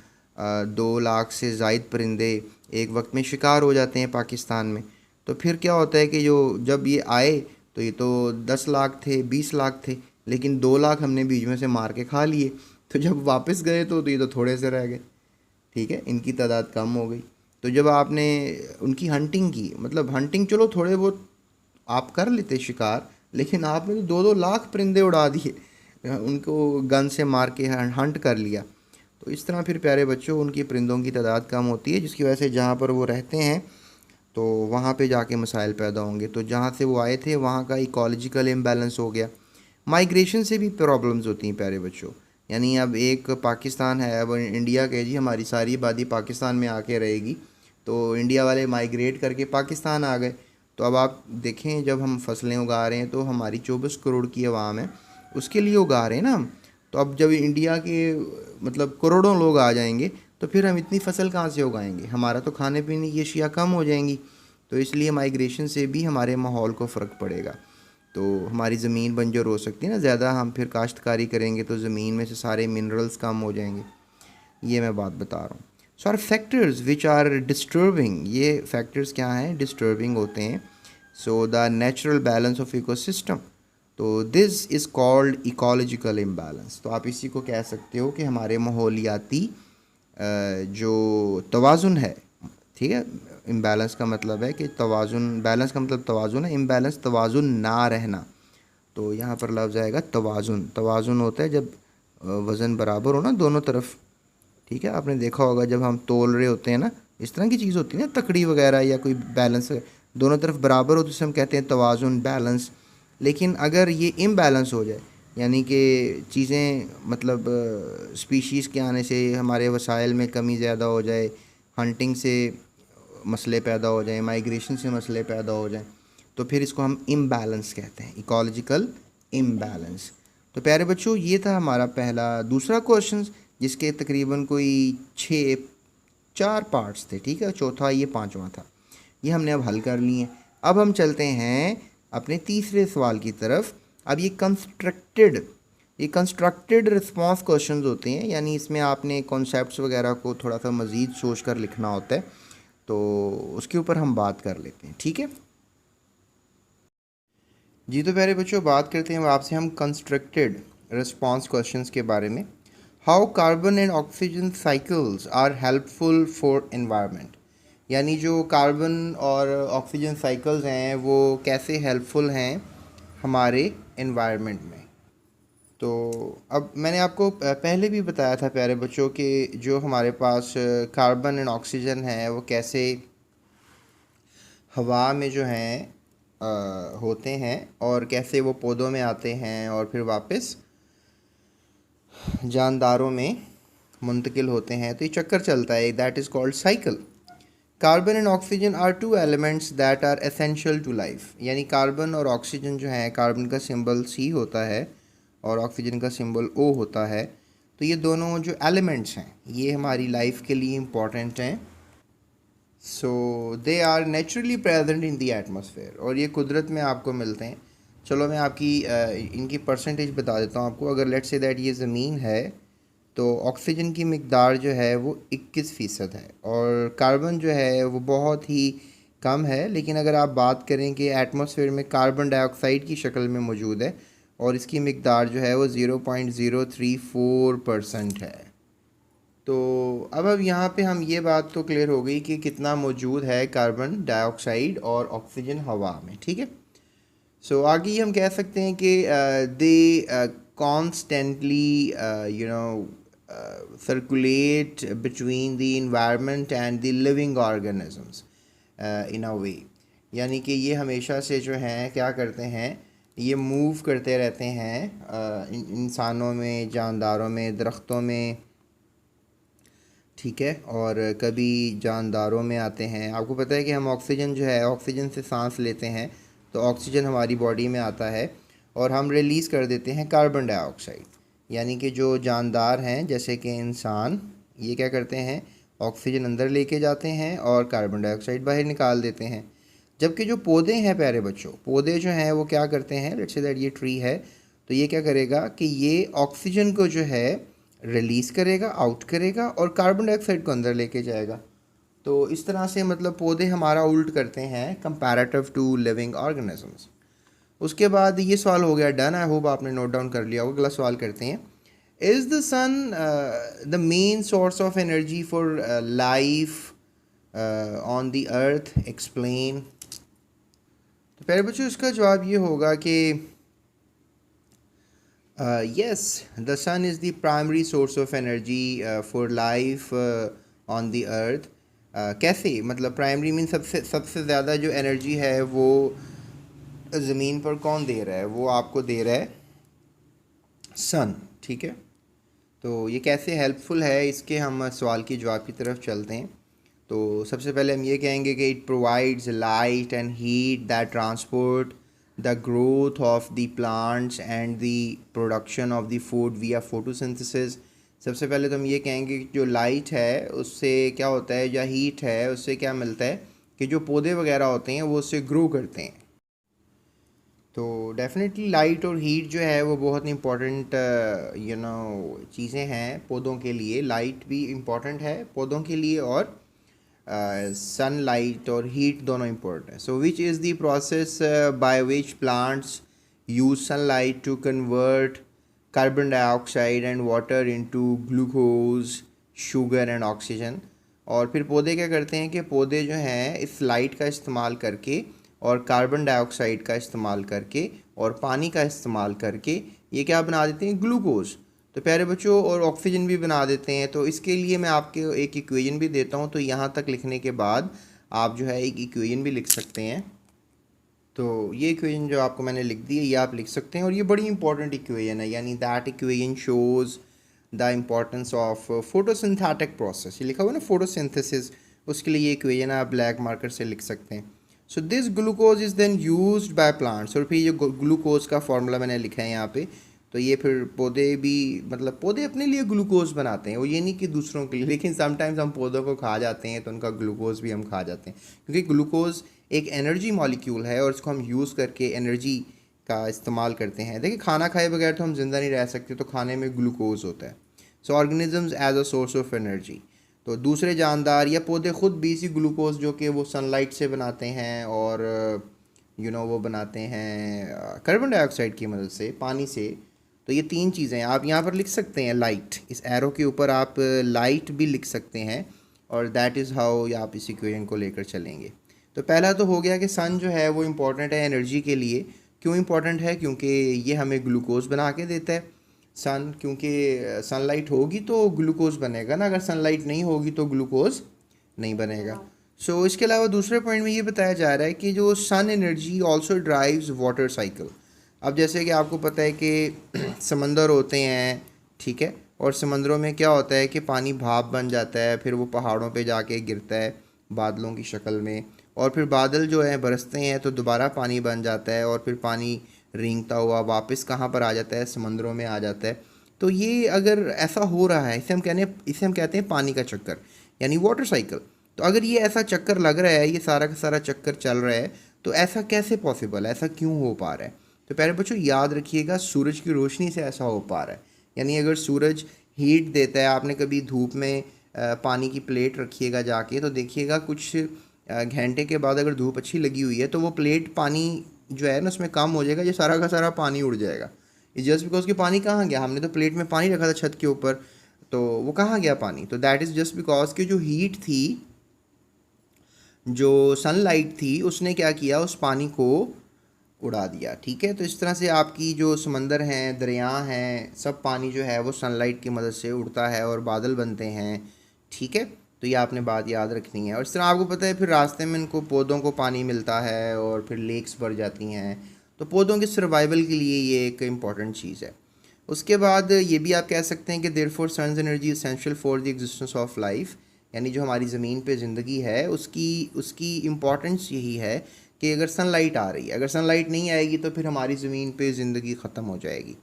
2 लाख से ज़ायद परिंदे एक वक्त में शिकार हो जाते हैं पाकिस्तान में। तो फिर क्या होता है कि जब ये आए तो ये तो 10 लाख थे, 20 लाख थे, लेकिन 2 लाख हमने बीच में से मार के खा लिए। तो जब वापस गए तो ये तो थोड़े से रह गए, ठीक है, इनकी तादाद कम हो गई। तो जब आपने उनकी हंटिंग की, मतलब हंटिंग चलो थोड़े बहुत आप कर लेते शिकार, लेकिन आपने तो 2-2 लाख परिंदे उड़ा दिए, उनको गन से मार के हंट कर लिया। तो इस तरह फिर प्यारे बच्चों उनकी परिंदों की तादाद कम होती है, जिसकी वजह से जहाँ पर वो रहते हैं तो वहाँ पे जाके मसाइल पैदा होंगे। तो जहाँ से वो आए थे वहाँ का इकोलॉजिकल इम्बैलेंस हो गया। माइग्रेशन से भी प्रॉब्लम्स होती हैं प्यारे बच्चों, यानी अब एक पाकिस्तान है, अब इंडिया के जी हमारी सारी आबादी पाकिस्तान में आके रहेगी, तो इंडिया वाले माइग्रेट करके पाकिस्तान आ गए। तो अब आप देखें, जब हम फसलें उगा रहे हैं तो हमारी 24 करोड़ की आवाम है, उसके लिए उगा रहे हैं ना हम। तो अब जब इंडिया के मतलब करोड़ों लोग आ जाएंगे तो फिर हम इतनी फसल कहाँ से उगाएंगे, हमारा तो खाने पीने की अशिया कम हो जाएंगी। तो इसलिए माइग्रेशन से भी हमारे माहौल को फ़र्क पड़ेगा, तो हमारी ज़मीन बंजर हो सकती है ना, ज़्यादा हम फिर काश्तकारी करेंगे तो ज़मीन में से सारे मिनरल्स कम हो जाएंगे। ये मैं बात बता रहा हूँ। So are factors which are disturbing, ये फैक्टर्स क्या हैं, डिस्टर्बिंग होते हैं। So the natural balance of ecosystem, तो this is called ecological imbalance. तो आप इसी को कह सकते हो कि हमारे माहौलियाती जो तवाज़ुन है, ठीक है, इम्बैलेंस का मतलब है कि तवाज़ुन, बैलेंस का मतलब तवाज़ुन है, इम्बैलेंस तवाज़ुन ना रहना। तो यहाँ पर लफ्ज़ आएगा तवाज़ुन। तवाज़ुन होता है जब वज़न बराबर हो ना दोनों तरफ, ठीक है, आपने देखा होगा जब हम तोल रहे होते हैं ना, इस तरह की चीज़ होती है ना, तकड़ी वगैरह या कोई बैलेंस दोनों तरफ बराबर हो तो उसे हम कहते हैं तवाज़ुन, बैलेंस। लेकिन अगर ये इम्बैलेंस हो जाए, यानी कि चीज़ें मतलब स्पीशीज़ के आने से हमारे वसाइल में कमी ज़्यादा हो जाए, हंटिंग से मसले पैदा हो जाएं, माइग्रेशन से मसले पैदा हो जाएं, तो फिर इसको हम इम्बैलेंस कहते हैं, इकोलॉजिकल इम्बैलेंस। तो प्यारे बच्चों ये था हमारा पहला। दूसरा क्वेश्चन जिसके तकरीबन कोई 4 पार्ट्स थे, ठीक है, चौथा ये 5वां था, ये हमने अब हल कर लिए। अब हम चलते हैं अपने तीसरे सवाल की तरफ। अब ये कंस्ट्रक्टेड रिस्पॉन्स क्वेश्चंस होते हैं, यानी इसमें आपने कॉन्सेप्ट्स वगैरह को थोड़ा सा मज़ीद सोच कर लिखना होता है, तो उसके ऊपर हम बात कर लेते हैं, ठीक है जी। तो प्यारे बच्चों बात करते हैं आपसे हम कंस्ट्रक्टेड रिस्पॉन्स क्वेश्चंस के बारे में। How carbon and oxygen cycles are helpful for environment, यानी जो कार्बन और ऑक्सीजन साइकिल्स हैं वो कैसे हेल्पफुल हैं हमारे एनवायरनमेंट में। तो अब मैंने आपको पहले भी बताया था प्यारे बच्चों कि जो हमारे पास कार्बन एंड ऑक्सीजन है वो कैसे हवा में जो हैं होते हैं और कैसे वो पौधों में आते हैं और फिर वापस जानदारों में मुंतकिल होते हैं। तो ये चक्कर चलता है, that is called cycle. Carbon and oxygen are 2 elements that are essential to life, यानी कार्बन और ऑक्सीजन जो है, कार्बन का सिंबल C होता है और ऑक्सीजन का सिंबल O होता है। तो ये दोनों जो एलिमेंट्स हैं ये हमारी लाइफ के लिए इम्पॉर्टेंट हैं। So they are naturally present in the atmosphere, और ये कुदरत में आपको मिलते हैं। चलो मैं आपकी इनकी परसेंटेज बता देता हूँ आपको। अगर लेट्स से दैट ये ज़मीन है तो ऑक्सीजन की मिकदार जो है वो 21% है और कार्बन जो है वो बहुत ही कम है। लेकिन अगर आप बात करें कि एटमॉस्फेयर में कार्बन डाइऑक्साइड की शक्ल में मौजूद है और इसकी मिकदार जो है वो 0.034% है। तो अब यहाँ पे हम ये बात तो क्लियर हो गई कि कितना मौजूद है कार्बन डाइऑक्साइड और ऑक्सीजन हवा में, ठीक है। सो आगे हम कह सकते हैं कि दे constantly circulate between the environment and the living organisms in a way, यानी कि ये हमेशा से जो हैं क्या करते हैं, ये मूव करते रहते हैं इंसानों में, जानदारों में, दरख्तों में, ठीक है, और कभी जानदारों में आते हैं। आपको पता है कि हम ऑक्सीजन जो है, ऑक्सीजन से सांस लेते हैं, तो ऑक्सीजन हमारी बॉडी में आता है और हम रिलीज़ कर देते हैं कार्बन डाइऑक्साइड। यानी कि जो जानदार हैं जैसे कि इंसान, ये क्या करते हैं, ऑक्सीजन अंदर लेके जाते हैं और कार्बन डाइऑक्साइड बाहर निकाल देते हैं। जबकि जो पौधे हैं प्यारे बच्चों, पौधे जो हैं वो क्या करते हैं, लेट्स से दैट ये ट्री है, तो ये क्या करेगा कि ये ऑक्सीजन को जो है रिलीज़ करेगा, आउट करेगा, और कार्बन डाइऑक्साइड को अंदर लेके जाएगा। तो इस तरह से मतलब पौधे हमारा उल्ट करते हैं कंपैरेटिव टू लिविंग ऑर्गेनिजम्स। उसके बाद ये सवाल हो गया डन, आई होप आपने नोट डाउन कर लिया होगा। अगला सवाल करते हैं, is the sun the main source of energy for life on the earth, explain. तो पहले बच्चों इसका जवाब ये होगा कि yes, the sun is the primary source of energy for life on the earth. कैसे, मतलब प्राइमरी मीन सबसे सबसे ज़्यादा जो एनर्जी है वो ज़मीन पर कौन दे रहा है, वो आपको दे रहा है सन, ठीक है। तो ये कैसे हेल्पफुल है, इसके हम सवाल की जवाब की तरफ चलते हैं। तो सबसे पहले हम ये कहेंगे कि it provides light and heat that transport the growth of the plants and the production of the food via photosynthesis। सबसे पहले तो हम ये कहेंगे कि जो लाइट है उससे क्या होता है, या हीट है उससे क्या मिलता है कि जो पौधे वगैरह होते हैं वो उससे ग्रो करते हैं। तो डेफिनेटली लाइट और हीट जो है वो बहुत इंपॉर्टेंट चीज़ें हैं पौधों के लिए। लाइट भी इम्पॉर्टेंट है पौधों के लिए, और सनलाइट और हीट दोनों इम्पोर्टेंट है। So which is the process by which plants use sunlight to convert carbon dioxide and water into glucose, sugar and oxygen. और फिर पौधे क्या करते हैं कि पौधे जो हैं इस लाइट का इस्तेमाल करके और कार्बन डाइऑक्साइड का इस्तेमाल करके और पानी का इस्तेमाल करके ये क्या बना देते हैं, ग्लूकोज। तो प्यारे बच्चों, और ऑक्सीजन भी बना देते हैं। तो इसके लिए मैं आपके एक इक्वेशन भी देता हूँ, तो यहाँ तक लिखने के बाद आप जो है एक इक्वेशन भी लिख सकते हैं। तो ये इक्वेशन जो आपको मैंने लिख दी है ये आप लिख सकते हैं, और ये बड़ी इंपॉर्टेंट इक्वेशन है। यानी that equation shows the importance of photosynthetic process. ये लिखा हुआ है ना, फोटोसिंथेसिस, उसके लिए ये इक्वेशन आप ब्लैक मार्कर से लिख सकते हैं। So this glucose is then used by plants. और फिर ये ग्लूकोज का फॉर्मूला मैंने लिखा है यहाँ पे। तो ये फिर पौधे भी, मतलब पौधे अपने लिए ग्लूकोज बनाते हैं, वो ये नहीं कि दूसरों के लिए। लेकिन समटाइम्स हम पौधों को खा जाते हैं तो उनका ग्लूकोज भी हम खा जाते हैं, क्योंकि ग्लूकोज एक एनर्जी मॉलिक्यूल है और इसको हम यूज़ करके एनर्जी का इस्तेमाल करते हैं। देखिए, खाना खाए बगैर तो हम ज़िंदा नहीं रह सकते, तो खाने में ग्लूकोज होता है। So organisms as a source of energy. तो दूसरे जानदार या पौधे खुद भी इसी ग्लूकोज जो कि वो सनलाइट से बनाते हैं, और वो बनाते हैं कार्बन डाइऑक्साइड की मदद से, पानी से। तो ये तीन चीज़ें आप यहाँ पर लिख सकते हैं। लाइट, इस एरो के ऊपर आप लाइट भी लिख सकते हैं, और दैट इज़ हाउ आप इस इक्वेशन को लेकर चलेंगे। तो पहला तो हो गया कि सन जो है वो इम्पॉर्टेंट है एनर्जी के लिए। क्यों इम्पॉर्टेंट है? क्योंकि ये हमें ग्लूकोज बना के देता है सन, क्योंकि सनलाइट होगी तो ग्लूकोज बनेगा ना, अगर सनलाइट नहीं होगी तो ग्लूकोज नहीं बनेगा। सो इसके अलावा दूसरे पॉइंट में ये बताया जा रहा है कि जो sun energy also drives water cycle. अब जैसे कि आपको पता है कि समंदर होते हैं, ठीक है, और समंदरों में क्या होता है कि पानी भाप बन जाता है, फिर वो पहाड़ों पे जाके गिरता है बादलों की शक्ल में, और फिर बादल जो है बरसते हैं तो दोबारा पानी बन जाता है, और फिर पानी रेंगता हुआ वापस कहाँ पर आ जाता है, समंदरों में आ जाता है। तो ये अगर ऐसा हो रहा है, इसे हम कहते हैं पानी का चक्कर, यानी वाटर साइकिल। तो अगर ये ऐसा चक्कर लग रहा है, ये सारा का सारा चक्कर चल रहा है, तो ऐसा कैसे पॉसिबल है, ऐसा क्यों हो पा रहा है? तो पहले बच्चों याद रखिएगा, सूरज की रोशनी से ऐसा हो पा रहा है। यानी अगर सूरज हीट देता है, आपने कभी धूप में पानी की प्लेट रखिएगा जाके, तो देखिएगा कुछ घंटे के बाद अगर धूप अच्छी लगी हुई है तो वो प्लेट, पानी जो है ना उसमें कम हो जाएगा, ये सारा का सारा पानी उड़ जाएगा। ये जस्ट बिकॉज कि पानी कहाँ गया, हमने तो प्लेट में पानी रखा था छत के ऊपर, तो वो कहाँ गया पानी? तो दैट इज़ जस्ट बिकॉज कि जो हीट थी, जो सनलाइट थी, उसने क्या किया, उस पानी को उड़ा दिया। ठीक है, तो इस तरह से आपकी जो समंदर हैं, दरिया हैं, सब पानी जो है वो सनलाइट की मदद से उड़ता है और बादल बनते हैं। ठीक है, तो ये आपने बात याद रखनी है। और इस तरह आपको पता है फिर रास्ते में इनको पौधों को पानी मिलता है और फिर लेक्स भर जाती हैं, तो पौधों के सर्वाइवल के लिए ये एक इम्पॉर्टेंट चीज़ है। उसके बाद ये भी आप कह सकते हैं कि therefore sun's energy essential for the existence of life, यानी जो हमारी ज़मीन पे ज़िंदगी है उसकी इम्पॉर्टेंस यही है कि अगर सनलाइट आ रही है, अगर सनलाइट नहीं आएगी तो फिर हमारी ज़मीन पे ज़िंदगी ख़त्म हो जाएगी।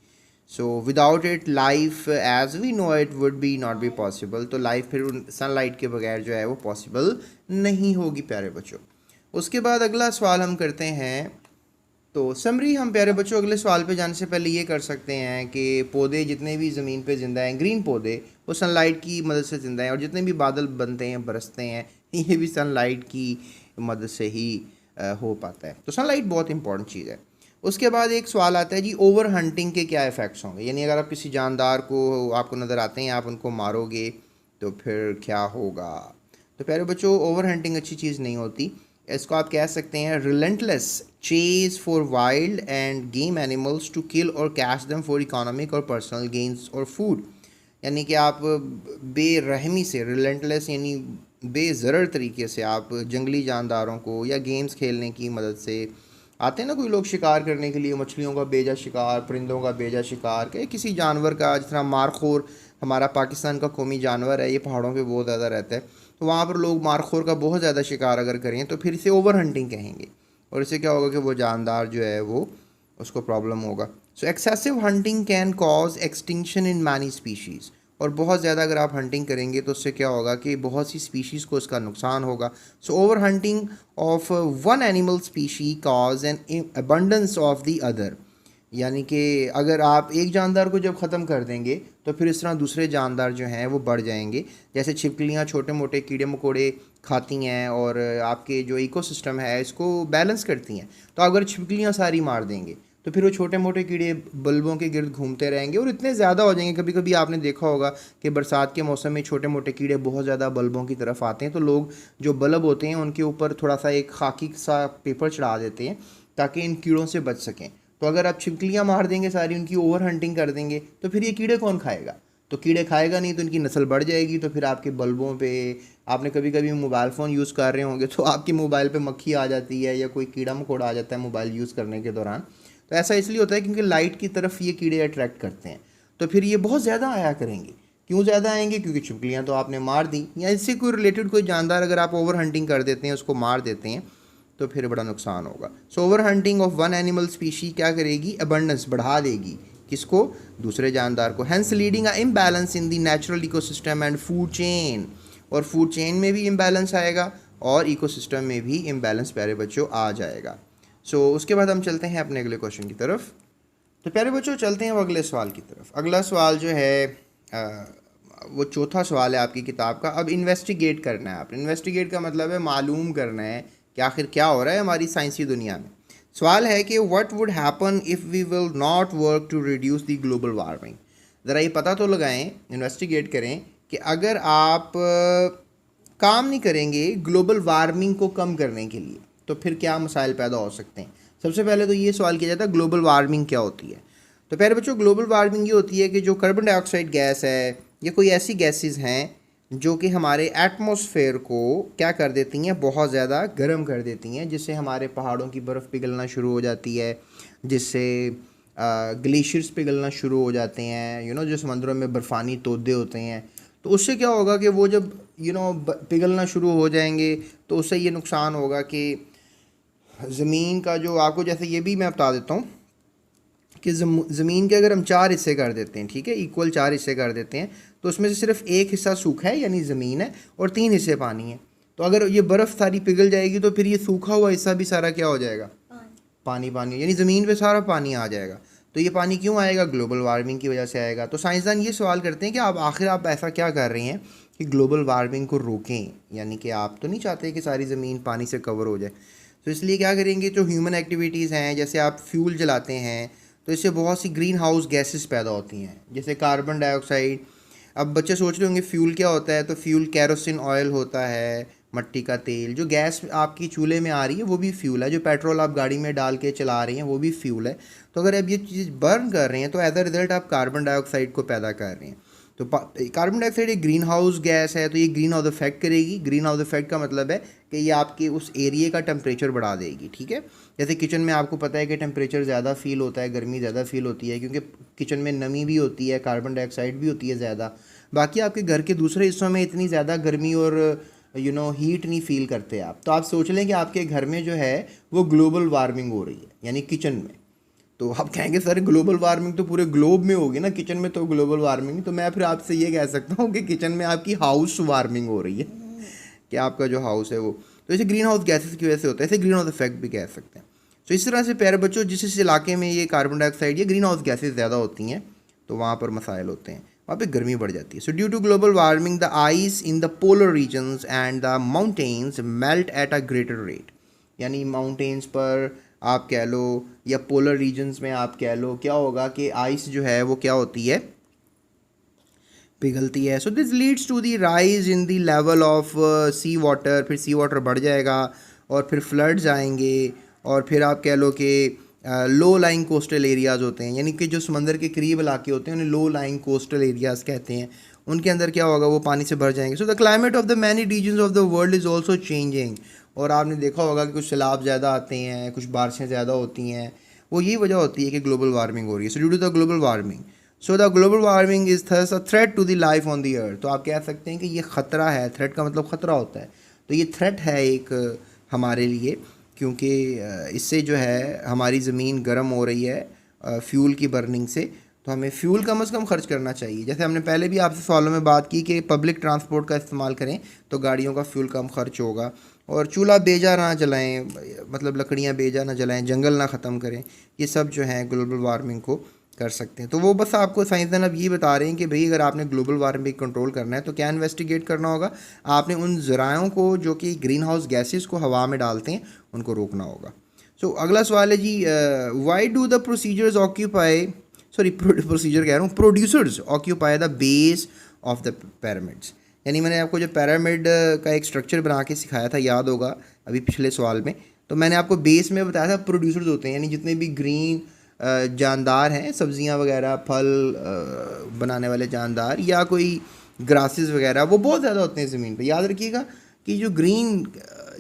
So without it life as we know it would be not be possible. तो लाइफ फिर सनलाइट के बगैर जो है वो पॉसिबल नहीं होगी प्यारे बच्चों। उसके बाद अगला सवाल हम करते हैं। तो समरी हम प्यारे बच्चों अगले सवाल पे जाने से पहले ये कर सकते हैं कि पौधे जितने भी ज़मीन पे ज़िंदा हैं, ग्रीन पौधे, वो सनलाइट की मदद से ज़िंदा हैं, और जितने भी बादल बनते हैं बरसते हैं ये भी सनलाइट की मदद से ही हो पाता है। तो सनलाइट बहुत इंपॉर्टेंट चीज़ है। उसके बाद एक सवाल आता है जी, ओवर हंटिंग के क्या इफ़ेक्ट्स होंगे, यानी अगर आप किसी जानदार को आपको नज़र आते हैं, आप उनको मारोगे तो फिर क्या होगा। तो प्यारे बच्चों ओवर हंटिंग अच्छी चीज़ नहीं होती। इसको आप कह सकते हैं relentless chase for wild and game animals to kill और कैच देम फॉर इकोनॉमिक और पर्सनल गेन्स और फूड, यानी कि आप बेरहमी से, रिलेंटलेस यानी बेज़रर तरीके से आप जंगली जानदारों को या गेम्स खेलने की मदद से, आते हैं ना कोई लोग शिकार करने के लिए, मछलियों का बेजा शिकार, परिंदों का बेजा शिकार, के किसी जानवर का, जिस तरह मारखोर हमारा पाकिस्तान का कौमी जानवर है, ये पहाड़ों पे बहुत ज़्यादा रहता है, तो वहाँ पर लोग मारखोर का बहुत ज़्यादा शिकार अगर करें तो फिर इसे ओवर हंटिंग कहेंगे, और इससे क्या होगा कि वो जानदार जो है वो उसको प्रॉब्लम होगा। सो excessive hunting can cause extinction in many species, और बहुत ज़्यादा अगर आप हंटिंग करेंगे तो उससे क्या होगा कि बहुत सी स्पीशीज़ को इसका नुकसान होगा। So over hunting of one animal species cause an abundance of the other, यानी कि अगर आप एक जानदार को जब ख़त्म कर देंगे तो फिर इस तरह दूसरे जानदार जो हैं वो बढ़ जाएंगे। जैसे छिपकलियाँ छोटे मोटे कीड़े मकोड़े खाती हैं और आपके जो इकोसिस्टम है इसको बैलेंस करती हैं, तो अगर छिपकलियाँ सारी मार देंगे तो फिर वो छोटे मोटे कीड़े बल्बों के गिर्द घूमते रहेंगे और इतने ज़्यादा हो जाएंगे। कभी कभी आपने देखा होगा कि बरसात के मौसम में छोटे मोटे कीड़े बहुत ज़्यादा बल्बों की तरफ आते हैं, तो लोग जो बल्ब होते हैं उनके ऊपर थोड़ा सा एक खाकी सा पेपर चढ़ा देते हैं ताकि इन कीड़ों से बच सकें। तो अगर आप छिपकलियाँ मार देंगे सारी, उनकी ओवर हंटिंग कर देंगे, तो फिर ये कीड़े कौन खाएगा, तो कीड़े खाएगा नहीं तो इनकी नस्ल बढ़ जाएगी, तो फिर आपके बल्बों पे, आपने कभी कभी मोबाइल फ़ोन यूज़ कर रहे होंगे तो आपके मोबाइल पे मक्खी आ जाती है या कोई कीड़ा मकोड़ा आ जाता है मोबाइल यूज़ करने के दौरान। तो ऐसा इसलिए होता है क्योंकि लाइट की तरफ ये कीड़े अट्रैक्ट करते हैं, तो फिर ये बहुत ज़्यादा आया करेंगे। क्यों ज़्यादा आएंगे, क्योंकि छिपकलियाँ तो आपने मार दी, या इससे कोई रिलेटेड कोई जानदार अगर आप ओवर हंटिंग कर देते हैं, उसको मार देते हैं, तो फिर बड़ा नुकसान होगा। So over hunting of one animal species क्या करेगी, अबंडेंस बढ़ा देगी, किसको, दूसरे जानदार को, hence leading a imbalance in the natural ecosystem and food chain, और फूड चेन में भी इम्बैलेंस आएगा और इकोसिस्टम में भी इम्बैलेंस प्यारे बच्चों आ जाएगा। सो उसके बाद हम चलते हैं अपने अगले क्वेश्चन की तरफ। तो प्यारे बच्चों चलते हैं अगले सवाल की तरफ। अगला सवाल जो है वो चौथा सवाल है आपकी किताब का। अब इन्वेस्टिगेट करना है आपने, इन्वेस्टिगेट का मतलब है मालूम करना है कि आखिर क्या हो रहा है हमारी साइंसी दुनिया में। सवाल है कि what would happen if we will not work to reduce the global warming. ज़रा ये पता तो लगाएं, इन्वेस्टिगेट करें कि अगर आप काम नहीं करेंगे ग्लोबल वार्मिंग को कम करने के लिए तो फिर क्या मसाइल पैदा हो सकते हैं। सबसे पहले तो ये सवाल किया जाता है ग्लोबल वार्मिंग क्या होती है। तो प्यारे बच्चों ग्लोबल वार्मिंग ये होती है कि जो कार्बन डाइऑक्साइड गैस है या कोई ऐसी गैसेस हैं जो कि हमारे एटमॉस्फेयर को क्या कर देती हैं, बहुत ज़्यादा गर्म कर देती हैं, जिससे हमारे पहाड़ों की बर्फ़ पिघलना शुरू हो जाती है, जिससे ग्लेशियर्स पिघलना शुरू हो जाते हैं, जो समंदरों में बर्फ़ानी तोदे होते हैं। तो उससे क्या होगा कि वो जब पिघलना शुरू हो जाएंगे तो उससे ये नुकसान होगा कि ज़मीन का जो, आपको जैसे ये भी मैं बता देता हूँ कि ज़मीन के अगर हम 4 हिस्से कर देते हैं, ठीक है, इक्वल 4 हिस्से कर देते हैं, तो उसमें से सिर्फ एक हिस्सा सूखा है यानी ज़मीन है और 3 हिस्से पानी है। तो अगर ये बर्फ़ सारी पिघल जाएगी तो फिर ये सूखा हुआ हिस्सा भी सारा क्या हो जाएगा, पानी पानी, यानी ज़मीन पे सारा पानी आ जाएगा। तो ये पानी क्यों आएगा, ग्लोबल वार्मिंग की वजह से आएगा। तो साइंसदान ये सवाल करते हैं कि आखिर आप ऐसा क्या कर रहे हैं कि ग्लोबल वार्मिंग को रोकें, यानी कि आप तो नहीं चाहते कि सारी ज़मीन पानी से कवर हो जाए। तो इसलिए क्या करेंगे, जो ह्यूमन एक्टिविटीज़ हैं, जैसे आप फ्यूल जलाते हैं तो इससे बहुत सी ग्रीन हाउस गैसेस पैदा होती हैं, जैसे कार्बन डाइऑक्साइड। अब बच्चे सोच रहे होंगे फ्यूल क्या होता है, तो फ्यूल कैरोसिन ऑयल होता है, मट्टी का तेल। जो गैस आपकी चूल्हे में आ रही है वो भी फ्यूल है, जो पेट्रोल आप गाड़ी में डाल के चला रही हैं वो भी फ्यूल है। तो अगर आप ये चीज़ बर्न कर रहे हैं तो एज अ रिज़ल्ट आप कार्बन डाइऑक्साइड को पैदा कर रहे हैं। तो कार्बन डाइऑक्साइड एक ग्रीन हाउस गैस है, तो ये ग्रीन हाउस इफेक्ट करेगी। ग्रीन हाउस इफेक्ट का मतलब है कि ये आपके उस एरिया का टेम्परेचर बढ़ा देगी, ठीक है। जैसे किचन में आपको पता है कि टेम्परेचर ज़्यादा फील होता है, गर्मी ज़्यादा फील होती है, क्योंकि किचन में नमी भी होती है, कार्बन डाइऑक्साइड भी होती है ज़्यादा। बाकी आपके घर के दूसरे हिस्सों में इतनी ज़्यादा गर्मी और हीट नहीं फील करते आप। तो आप सोच लें कि आपके घर में जो है वो ग्लोबल वार्मिंग हो रही है, यानी किचन में। तो आप कहेंगे सर ग्लोबल वार्मिंग तो पूरे ग्लोब में होगी ना, किचन में तो ग्लोबल वार्मिंग। तो मैं फिर आपसे ये कह सकता हूँ कि किचन में आपकी हाउस वार्मिंग हो रही है, कि आपका जो हाउस है वो। तो इसे ग्रीन हाउस गैसेस की वजह से होता है, इसे ग्रीन हाउस इफेक्ट भी कह सकते हैं। तो इस तरह से प्यारे बच्चों, जिस इलाके में ये कार्बन डाइऑक्साइड या ग्रीन हाउस गैसेज ज़्यादा होती हैं तो वहाँ पर मसाइल होते हैं, वहाँ पे गर्मी बढ़ जाती है। So due to global warming the ice in the polar regions and the mountains melt at a greater rate. यानी माउंटेन्स पर आप कह लो या पोलर रीजन्स में आप कह लो, क्या होगा कि आइस जो है वो क्या होती है, पिघलती है। So this leads to the rise in the level of sea water. फिर सी वाटर बढ़ जाएगा और फिर फ्लड्स आएंगे, और फिर आप कह लो कि लो लाइंग कोस्टल एरियाज़ होते हैं, यानी कि जो समंदर के करीब इलाके होते हैं उन्हें लो लाइंग कोस्टल एरियाज़ कहते हैं। उनके अंदर क्या होगा, वो पानी से भर जाएंगे। So the climate of the many reasons of the world is also changing. और आपने देखा होगा कि कुछ सैलाब ज़्यादा आते हैं, कुछ बारिशें ज़्यादा होती हैं। वो यही वजह होती है कि ग्लोबल वार्मिंग हो रही है। So due to the global warming, so the global warming is thus a threat to the life on the earth. तो आप कह सकते हैं कि ये ख़तरा है। थ्रेट का मतलब ख़तरा होता है, तो ये थ्रेट है एक हमारे लिए, क्योंकि इससे जो है हमारी ज़मीन गर्म हो रही है फ्यूल की बर्निंग से। तो हमें फ्यूल कम से कम खर्च करना चाहिए। जैसे हमने पहले भी आपसे सवालों में बात की कि पब्लिक ट्रांसपोर्ट का इस्तेमाल करें तो गाड़ियों का फ्यूल कम खर्च होगा। और चूल्हा बेजा ना जलाएं, मतलब लकड़ियाँ बेजा ना जलाएं, जंगल ना ख़त्म करें। ये सब जो है ग्लोबल वार्मिंग को कर सकते हैं। तो वो बस आपको साइंसदान अब ये बता रहे हैं कि भाई अगर आपने ग्लोबल वार्मिंग कंट्रोल करना है तो क्या इन्वेस्टिगेट करना होगा, आपने उन ज़रायों को जो कि ग्रीन हाउस गैसेस को हवा में डालते हैं उनको रोकना होगा। सो अगला सवाल है जी, why do the procedures occupy, sorry procedure कह रहा हूँ, producers occupy the base of the pyramids. यानी मैंने आपको जो पैरामिड का एक स्ट्रक्चर बना के सिखाया था, याद होगा अभी पिछले सवाल में, तो मैंने आपको बेस में बताया था प्रोड्यूसर्स होते हैं, यानी जितने भी ग्रीन जानदार हैं, सब्जियां वगैरह, फल बनाने वाले जानदार या कोई ग्रासेस वगैरह, वो बहुत ज़्यादा होते हैं ज़मीन पे। याद रखिएगा कि जो ग्रीन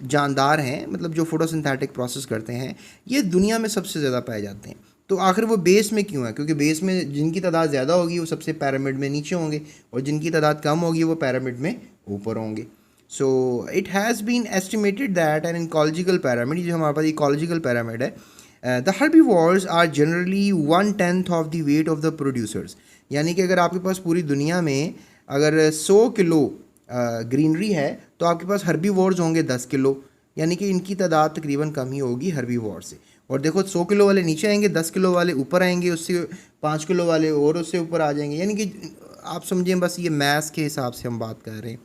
जानदार हैं, मतलब जो फोटोसिंथेटिक प्रोसेस करते हैं, ये दुनिया में सबसे ज़्यादा पाए जाते हैं। तो आखिर वो बेस में क्यों है? क्योंकि बेस में जिनकी तादाद ज़्यादा होगी वो सबसे पैरामिड में नीचे होंगे, और जिनकी तादाद कम होगी वो पैरामिड में ऊपर होंगे। So it has been estimated that an ecological pyramid, जो हमारे पास इकोलॉजिकल पैरामिड है, the herbivores are generally 1/10 of the weight of the producers. यानी कि अगर आपके पास पूरी दुनिया में अगर 100 किलो ग्रीनरी है तो आपके पास हर्बीवोर्स होंगे 10 किलो, यानी कि इनकी तादाद तकरीबन कम ही होगी हर्बीवोर से। और देखो 100 किलो वाले नीचे आएंगे, 10 किलो वाले ऊपर आएंगे, उससे 5 किलो वाले और उससे ऊपर आ जाएंगे। यानी कि आप समझें, बस ये मैथ्स के हिसाब से हम बात कर रहे हैं।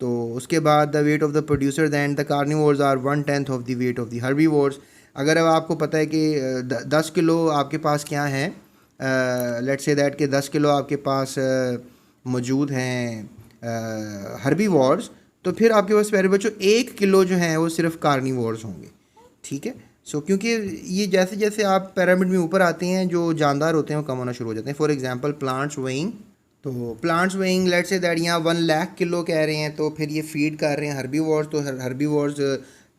तो उसके बाद the weight of the producer then the carnivores are 1/10 of the weight of the herbivores. अगर अब आपको पता है कि 10 किलो आपके पास क्या है, लेट्स से दैट कि 10 किलो आपके पास मौजूद हैं हर्बीवोर्स, तो फिर आपके पास प्यारे बच्चों 1 किलो जो हैं वो सिर्फ कार्निवोर्स होंगे, ठीक है। सो क्योंकि ये जैसे जैसे आप पैरामिड में ऊपर आते हैं जो जानदार होते हैं वो कम होना शुरू हो जाते हैं। फॉर एग्जांपल प्लांट्स वेइंग, तो plants weighing let's say that यहाँ 1 लाख किलो कह रहे हैं, तो फिर ये फीड कर रहे हैं हर्बीवोर्स, तो हर्बीवोर्स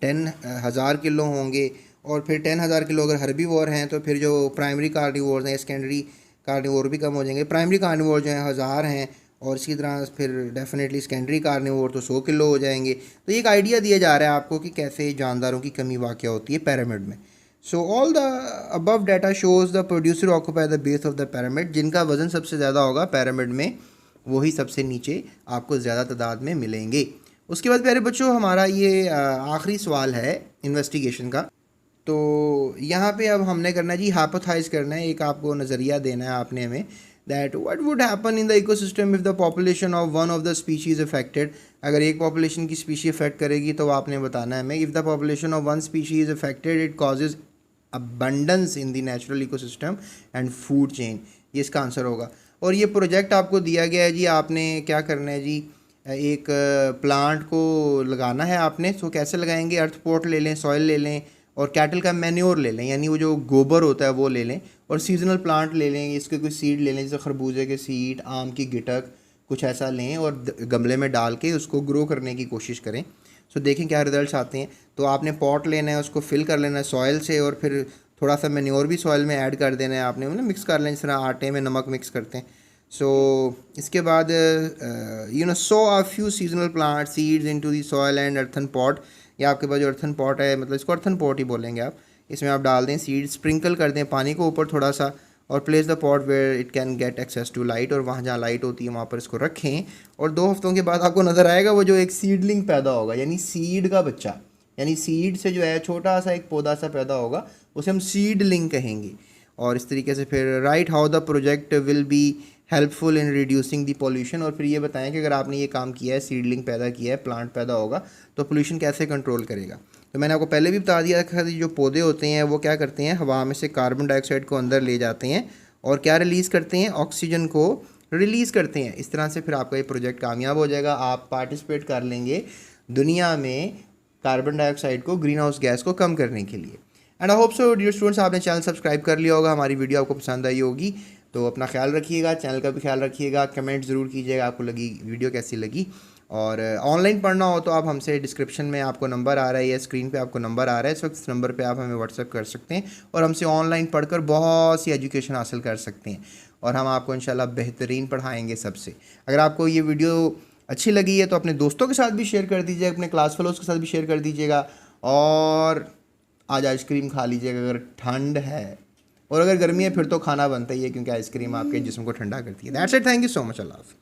10,000 किलो होंगे। और फिर 10,000 किलो अगर हर्बीवोर हैं तो फिर जो प्राइमरी कार्निवोर्स हैं, सेकेंडरी कार्निवोर भी कम हो जाएंगे। प्राइमरी कार्निवोर जो हैं 1000 हैं, और इसी तरह फिर डेफिनेटली सेकेंडरी कार्निवोर तो 100 किलो हो जाएंगे। तो एक आइडिया दिया जा रहा है आपको कि कैसे जानदारों की कमी वाक़या होती है पैरामिड में। So all the above data shows the producer occupy the base of the pyramid. जिनका वजन सबसे ज़्यादा होगा पैरामिड में, वही सबसे नीचे आपको ज़्यादा तादाद में मिलेंगे। उसके बाद प्यारे बच्चों हमारा ये आखिरी सवाल है इन्वेस्टिगेशन का। तो यहाँ पे अब हमने करना है जी, हाइपोथेसाइज करना है, एक आपको नज़रिया देना है आपने हमें, that what would happen in the ecosystem if the population of one of the species affected. अगर एक पॉपुलेशन की स्पीशी अफेक्ट करेगी तो आपने बताना है हमें, if the population of one species affected it causes abundance in the natural ecosystem and food chain. ये इसका आंसर होगा। और ये प्रोजेक्ट आपको दिया गया है जी, आपने क्या करना है जी, एक प्लांट को लगाना है आपने। तो कैसे लगाएंगे, अर्थ पॉट ले लें, सॉइल ले लें, और कैटल का मैन्योर ले लें, यानी वो जो गोबर होता है वो ले लें, और सीजनल प्लांट ले लें, इसके कोई सीड ले लें, जैसे खरबूजे के सीड, आम की गिटक, कुछ ऐसा लें और गमले में डाल के उसको ग्रो करने की कोशिश करें। सो देखें क्या रिजल्ट्स आते हैं। तो आपने पॉट लेना है, उसको फिल कर लेना है सॉइल से, और फिर थोड़ा सा मैन्योर भी सॉइल में ऐड कर देना है आपने, मतलब मिक्स कर लें जिस तरह आटे में नमक मिक्स करते हैं। सो इसके बाद so a few seasonal plant seeds into the soil and earthen pot, या आपके पास जो अर्थन पॉट है, मतलब इसको अर्थन पॉट ही बोलेंगे आप, इसमें आप डाल दें सीड, स्प्रिंकल कर दें पानी को ऊपर थोड़ा सा, और place the pot where it can get access to light, और वहाँ जहाँ लाइट होती है वहाँ पर इसको रखें। और 2 हफ्तों के बाद आपको नज़र आएगा वो जो एक सीडलिंग पैदा होगा, यानी सीड का बच्चा, यानी सीड से जो है छोटा सा एक पौधा सा पैदा होगा, उसे हम सीडलिंग कहेंगे। और इस तरीके से फिर right how the project will be helpful in reducing the pollution, और फिर ये बताएं कि अगर आपने ये काम किया है, सीडलिंग पैदा किया है, प्लांट पैदा होगा, तो पोल्यूशन कैसे कंट्रोल करेगा। तो मैंने आपको पहले भी बता दिया था कि जो पौधे होते हैं वो क्या करते हैं, हवा में से कार्बन डाइऑक्साइड को अंदर ले जाते हैं और क्या रिलीज़ करते हैं, ऑक्सीजन को रिलीज़ करते हैं। इस तरह से फिर आपका ये प्रोजेक्ट कामयाब हो जाएगा, आप पार्टिसिपेट कर लेंगे दुनिया में कार्बन डाइऑक्साइड को, ग्रीन हाउस गैस को कम करने के लिए। And I hope so dear students, आपने चैनल सब्सक्राइब कर लिया होगा, हमारी वीडियो आपको पसंद आई होगी। तो अपना ख्याल रखिएगा, चैनल का भी ख्याल रखिएगा, कमेंट ज़रूर कीजिएगा आपको लगी वीडियो कैसी लगी। और ऑनलाइन पढ़ना हो तो आप हमसे डिस्क्रिप्शन में आपको नंबर आ रहा है या स्क्रीन पे आपको नंबर आ रहा है, इस वक्त इस नंबर पे आप हमें व्हाट्सएप कर सकते हैं और हमसे ऑनलाइन पढ़कर बहुत सी एजुकेशन हासिल कर सकते हैं, और हम आपको इंशाल्लाह बेहतरीन पढ़ाएंगे सबसे। अगर आपको ये वीडियो अच्छी लगी है तो अपने दोस्तों के साथ भी शेयर कर दीजिएगा, अपने क्लास फेलोज़ के साथ भी शेयर कर दीजिएगा, और आज आइसक्रीम खा लीजिएगा अगर ठंड है, और अगर गर्मी है फिर तो खाना बनता ही है, क्योंकि आइसक्रीम आपके जिस्म को ठंडा करती है। That's it, thank you so much, अल्लाह हाफ़िज़।